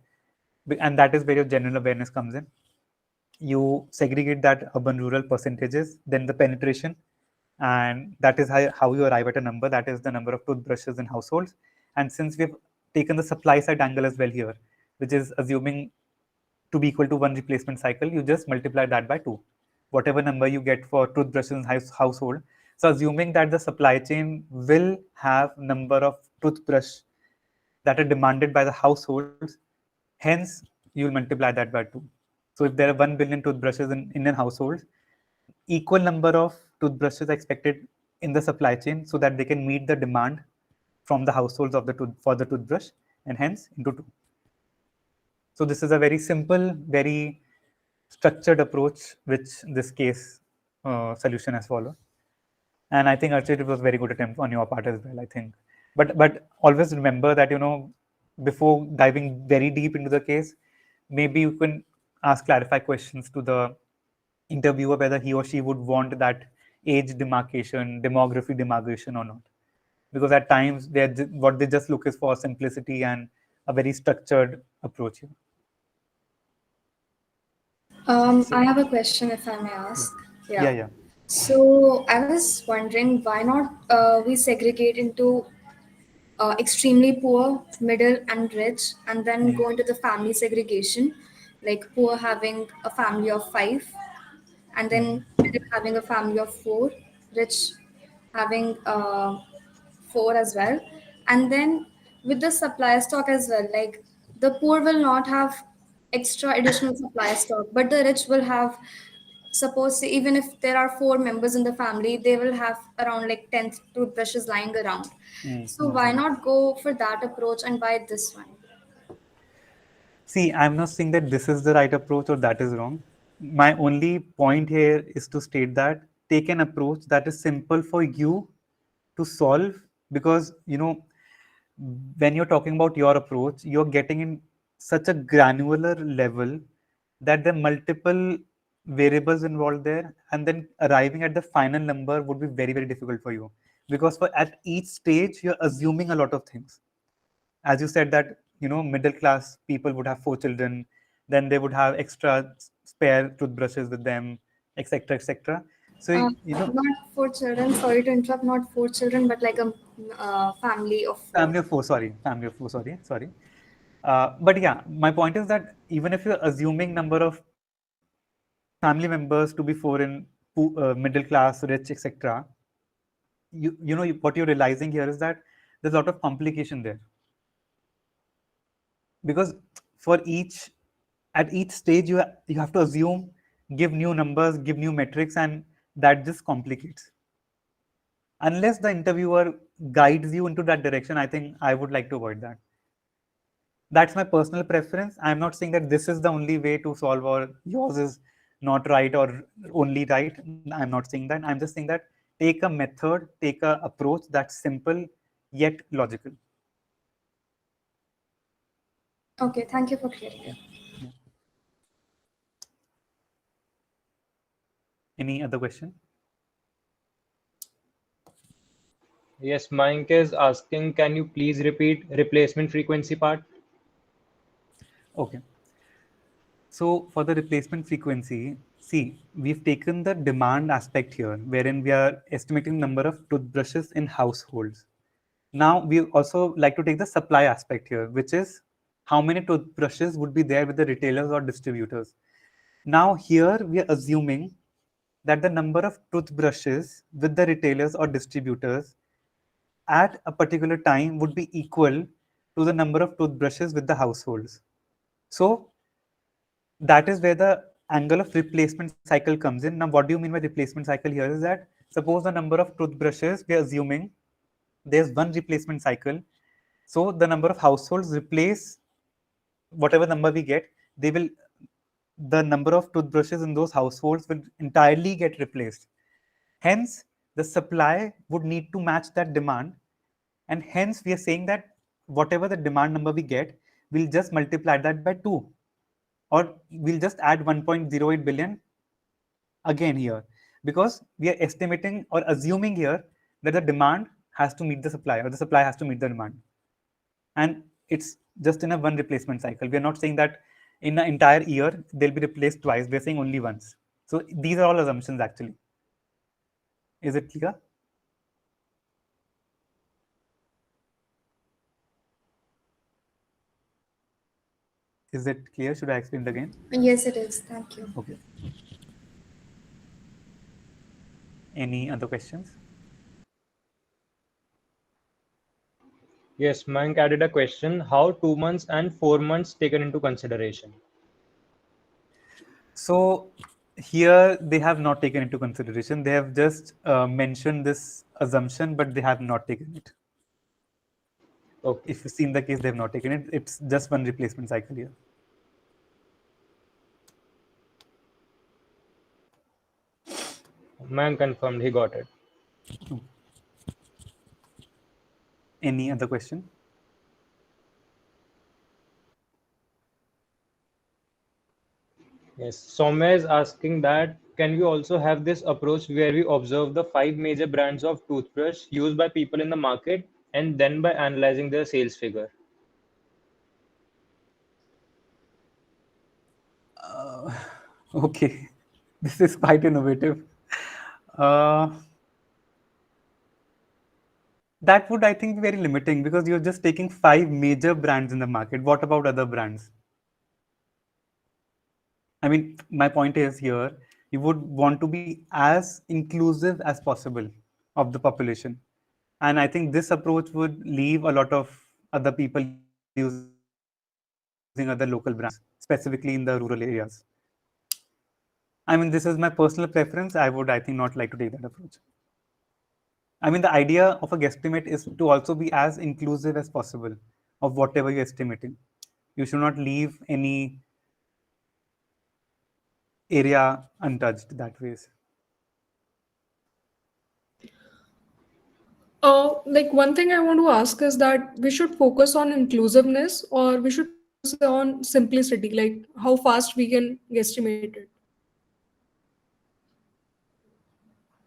and that is where your general awareness comes in. You segregate that urban rural percentages, then the penetration, and that is how you arrive at a number, that is the number of toothbrushes in households. And since we've taken the supply side angle as well here, which is assuming to be equal to one replacement cycle, you just multiply that by 2, whatever number you get for toothbrushes in household. So assuming that the supply chain will have number of toothbrush that are demanded by the households, hence you will multiply that by 2. So if there are 1 billion toothbrushes in Indian households, equal number of toothbrushes are expected in the supply chain so that they can meet the demand from the households for the toothbrush, and hence into 2. So this is a very simple, very structured approach which this case solution has followed. And I think Archit, it was a very good attempt on your part as well, I think. But always remember that, before diving very deep into the case, maybe you can ask clarify questions to the interviewer whether he or she would want that age demarcation, demography demarcation or not. Because at times what they just look is for simplicity and a very structured approach here. I have a question, if I may ask. Yeah. Yeah. So I was wondering why not we segregate into extremely poor, middle, and rich, and then go into the family segregation, like poor having a family of 5, and then middle having a family of 4, rich having 4 as well, and then with the supply stock as well, like the poor will not have extra additional supply stock, but the rich will have, suppose even if there are 4 members in the family, they will have around like 10 toothbrushes lying around. So why not go for that approach and buy this one? See, I'm not saying that this is the right approach or that is wrong. My only point here is to state that take an approach that is simple for you to solve, because when you're talking about your approach, you're getting in such a granular level that there are multiple variables involved there, and then arriving at the final number would be very, very difficult for you, because for at each stage you're assuming a lot of things. As you said that middle class people would have 4 children, then they would have extra spare toothbrushes with them, etc., etc. So Not 4 children, sorry to interrupt, not 4 children, but like a family of 4. family of 4, sorry. But yeah, my point is that even if you're assuming number of family members to be 4 in middle class, rich, etc., what you're realizing here is that there's a lot of complication there, because for at each stage you have to assume, give new numbers, give new metrics, and that just complicates. Unless the interviewer guides you into that direction, I think I would like to avoid that. That's my personal preference. I'm not saying that this is the only way to solve or yours is not right or only right. I'm not saying that. I'm just saying that take a method, take a approach that's simple yet logical. Okay, thank you for clearing it. Yeah. Any other question? Yes, Mayank is asking, can you please repeat replacement frequency part? Okay. So for the replacement frequency, see, we've taken the demand aspect here, wherein we are estimating number of toothbrushes in households. Now we also like to take the supply aspect here, which is how many toothbrushes would be there with the retailers or distributors. Now here we are assuming that the number of toothbrushes with the retailers or distributors at a particular time would be equal to the number of toothbrushes with the households. So that is where the angle of replacement cycle comes in. Now, what do you mean by replacement cycle here is that suppose the number of toothbrushes, we are assuming there's one replacement cycle. So the number of households replace whatever number we get, the number of toothbrushes in those households will entirely get replaced. Hence, the supply would need to match that demand. And hence, we are saying that whatever the demand number we get, we'll just multiply that by 2. Or we'll just add 1.08 billion again here, because we are estimating or assuming here that the demand has to meet the supply or the supply has to meet the demand. And it's just in a one replacement cycle. We are not saying that in an entire year they'll be replaced twice. We're saying only once. So these are all assumptions actually. Is it clear? Is it clear? Should I explain it again? Yes, it is. Thank you. Okay. Any other questions? Yes, Mayank added a question, how 2 months and 4 months taken into consideration? So here they have not taken into consideration. They have just mentioned this assumption, but they have not taken it. Okay, If you've seen the case, they have not taken it. It's just one replacement cycle here. Mayank confirmed he got it. Any other question? Yes, Soumya is asking that can we also have this approach where we observe the five major brands of toothbrush used by people in the market and then by analyzing their sales figure? Okay, this is quite innovative. Uh, that would, I think, be very limiting because you're just taking five major brands in the market. What about other brands? I mean, my point is here, you would want to be as inclusive as possible of the population. And I think this approach would leave a lot of other people using other local brands, specifically in the rural areas. I mean, this is my personal preference. I would, I think, not like to take that approach. I mean, the idea of a guesstimate is to also be as inclusive as possible of whatever you're estimating. You should not leave any area untouched that ways. Like one thing I want to ask is that we should focus on inclusiveness or we should focus on simplicity, like how fast we can guesstimate it.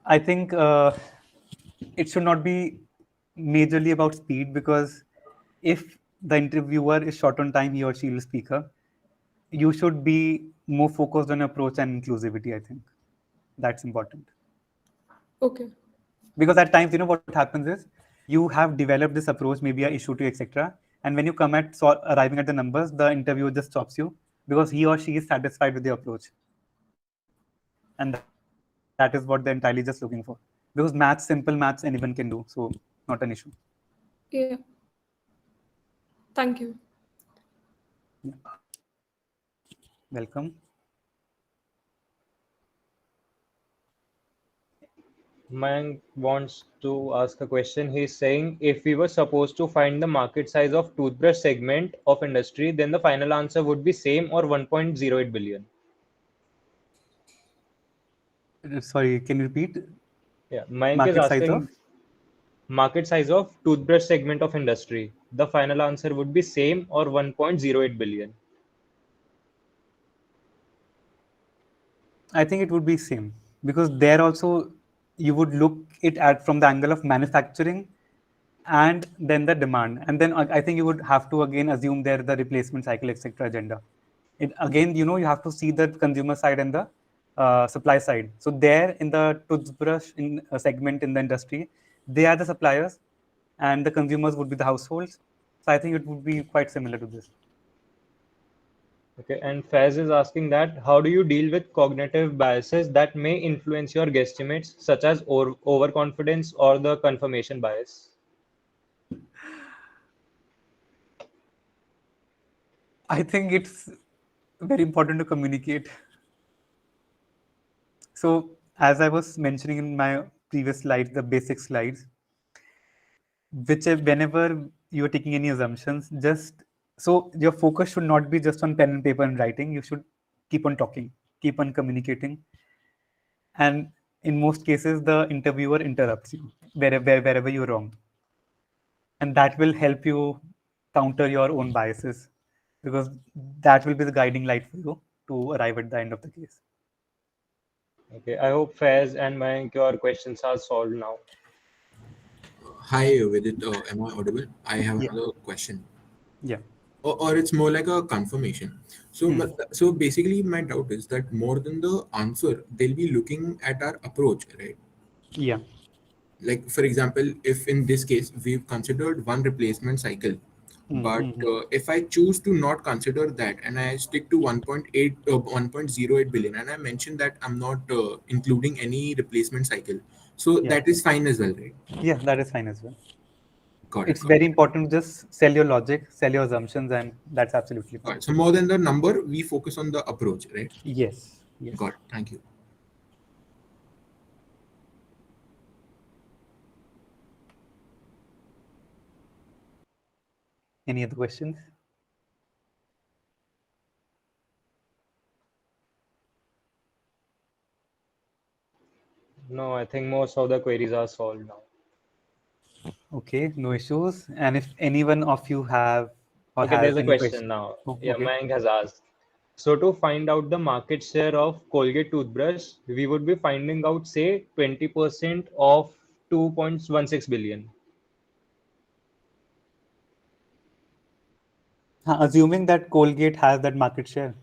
I think it should not be majorly about speed because if the interviewer is short on time, he or she will speaker. You should be more focused on approach and inclusivity. I think that's important Okay. because at times, what happens is you have developed this approach, maybe a issue to etc. And when you come at arriving at the numbers, the interviewer just stops you because he or she is satisfied with the approach, and that is what they're entirely just looking for. Because maths, simple maths, anyone can do, so not an issue. Yeah. Thank you. Yeah. Welcome. Mayank wants to ask a question. He's saying if we were supposed to find the market size of toothbrush segment of industry, then the final answer would be same or 1.08 billion. Sorry, can you repeat? Yeah, Mayank is Market size of? asking market size of toothbrush segment of industry. The final answer would be same or 1.08 billion. I think it would be same because there also you would look it at from the angle of manufacturing and then the demand, and then I think you would have to again assume there the replacement cycle etc. agenda. It again, you have to see the consumer side and the supply side. So there in the toothbrush in segment in the industry, they are the suppliers, and the consumers would be the households. So I think it would be quite similar to this. Okay, and Faz is asking that how do you deal with cognitive biases that may influence your guesstimates, such as overconfidence or the confirmation bias? I think it's very important to communicate. So, as I was mentioning in my previous slides, the basic slides, whenever you're taking any assumptions, just so your focus should not be just on pen and paper and writing. You should keep on talking, keep on communicating, and in most cases, the interviewer interrupts you wherever you're wrong, and that will help you counter your own biases because that will be the guiding light for you to arrive at the end of the case. Okay, I hope Faz and Mayank, your questions are solved now. Hi, Vidit. Am I audible? I have Yeah. another question, Yeah. or it's more like a confirmation. So, so basically, my doubt is that more than the answer, they'll be looking at our approach, right? Yeah. Like, for example, if in this case we've considered one replacement cycle, but if I choose to not consider that and I stick to 1.08 billion, and I mentioned that I'm not including any replacement cycle, so Yeah. that is fine as well, right? Yeah, that is fine as well. Got it. It's Got very it. important to just sell your logic, sell your assumptions, and that's absolutely Got fine. it. So more than the number, we focus on the approach, right? Yes. Yes. Got it. Thank you. Any other questions? No, I think most of the queries are solved now. Okay, no issues. And if anyone of you have or Okay, has there's a any question, question now. oh, Yeah, okay. Mayank has asked. So to find out the market share of Colgate toothbrush, we would be finding out, say, 20% of 2.16 billion. Assuming that Colgate has that market share,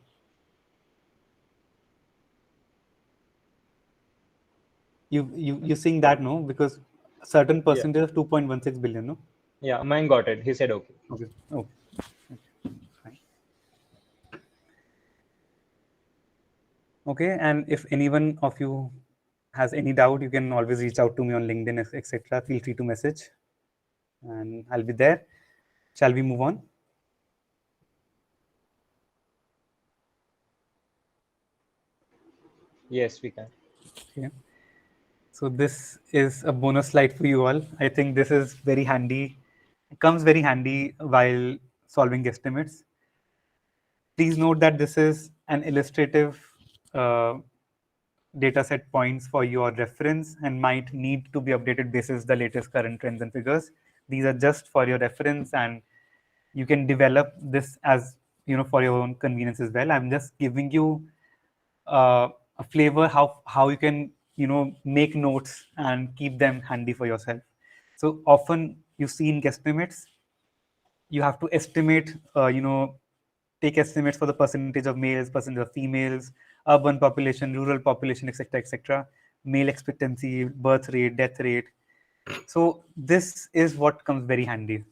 you're seeing that, no? Because a certain Yeah, percentage of 2.16 billion, no? yeah, Mayank got it. He said okay. Okay, okay, fine. Okay, and if anyone of you has any doubt, you can always reach out to me on LinkedIn, etc. Feel free to message, and I'll be there. Shall we move on? Yes, we can. Okay. So this is a bonus slide for you all. I think this is very handy. It comes very handy while solving guesstimates. Please note that this is an illustrative uh, data set points for your reference and might need to be updated basis the latest current trends and figures. These are just for your reference, and you can develop this as for your own convenience as well. I'm just giving you a flavor how you can make notes and keep them handy for yourself. So often you see in guesstimates, you have to estimate, take estimates for the percentage of males, percentage of females, urban population, rural population, etc., etc., male expectancy, birth rate, death rate. So this is what comes very handy.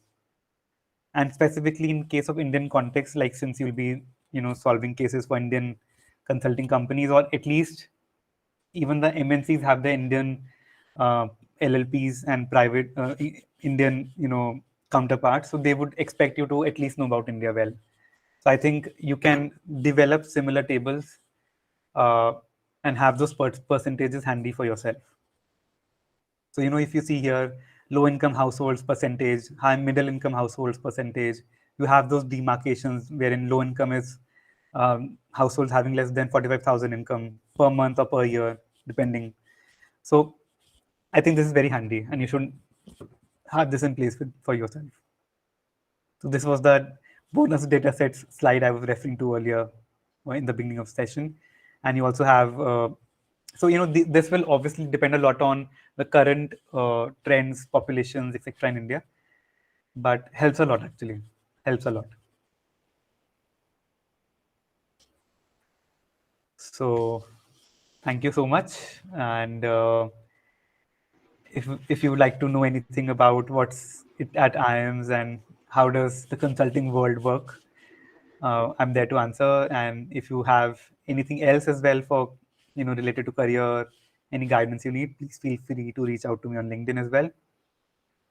And specifically in case of Indian context, like since you'll be solving cases for Indian consulting companies, or at least even the MNCs have the Indian LLPs and private Indian counterparts, so they would expect you to at least know about India well. So I think you can develop similar tables uh, and have those percentages handy for yourself. So if you see here, low income households percentage, high middle income households percentage, you have those demarcations wherein low income is households having less than 45,000 income per month or per year, depending. So I think this is very handy, and you should have this in place for yourself. So this was the bonus data sets slide I was referring to earlier in the beginning of session. And you also have, so this will obviously depend a lot on the current trends, populations, etc. in India, but helps a lot actually, helps a lot. So thank you so much. And if you would like to know anything about what's it at IIMS and how does the consulting world work, I'm there to answer. And if you have anything else as well for related to career, any guidance you need, please feel free to reach out to me on LinkedIn as well.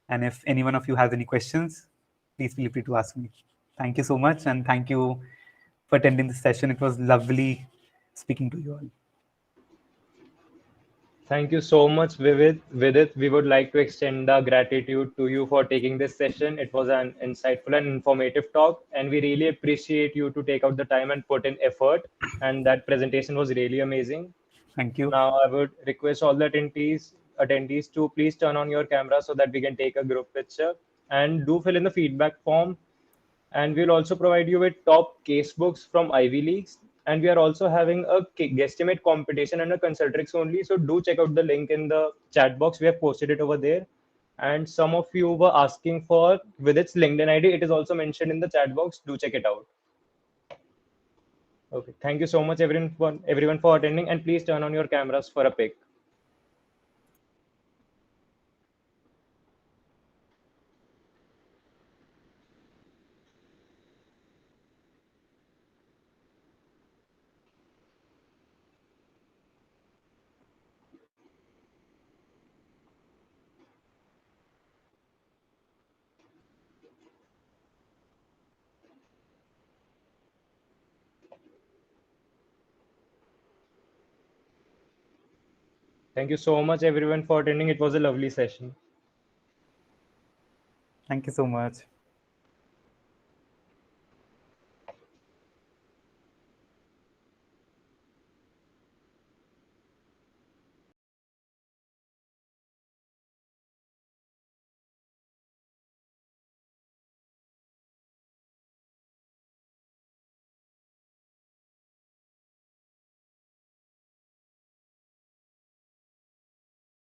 And if any one of you has any questions, please feel free to ask me. Thank you so much, and thank you for attending this session. It was lovely speaking to you all. Thank you so much, Vivid. Vidit, we would like to extend our gratitude to you for taking this session. It was an insightful and informative talk, and we really appreciate you to take out the time and put in effort. And that presentation was really amazing. Thank you. Now, I would request all the attendees to please turn on your camera so that we can take a group picture, and do fill in the feedback form. And we'll also provide you with top case books from Ivy Leagues. And we are also having a guesstimate competition under Consultrix only. So do check out the link in the chat box. We have posted it over there. And some of you were asking for with its LinkedIn ID. It is also mentioned in the chat box. Do check it out. Okay. Thank you so much, everyone for attending. And please turn on your cameras for a pic. Thank you so much, everyone, for attending. It was a lovely session. Thank you so much.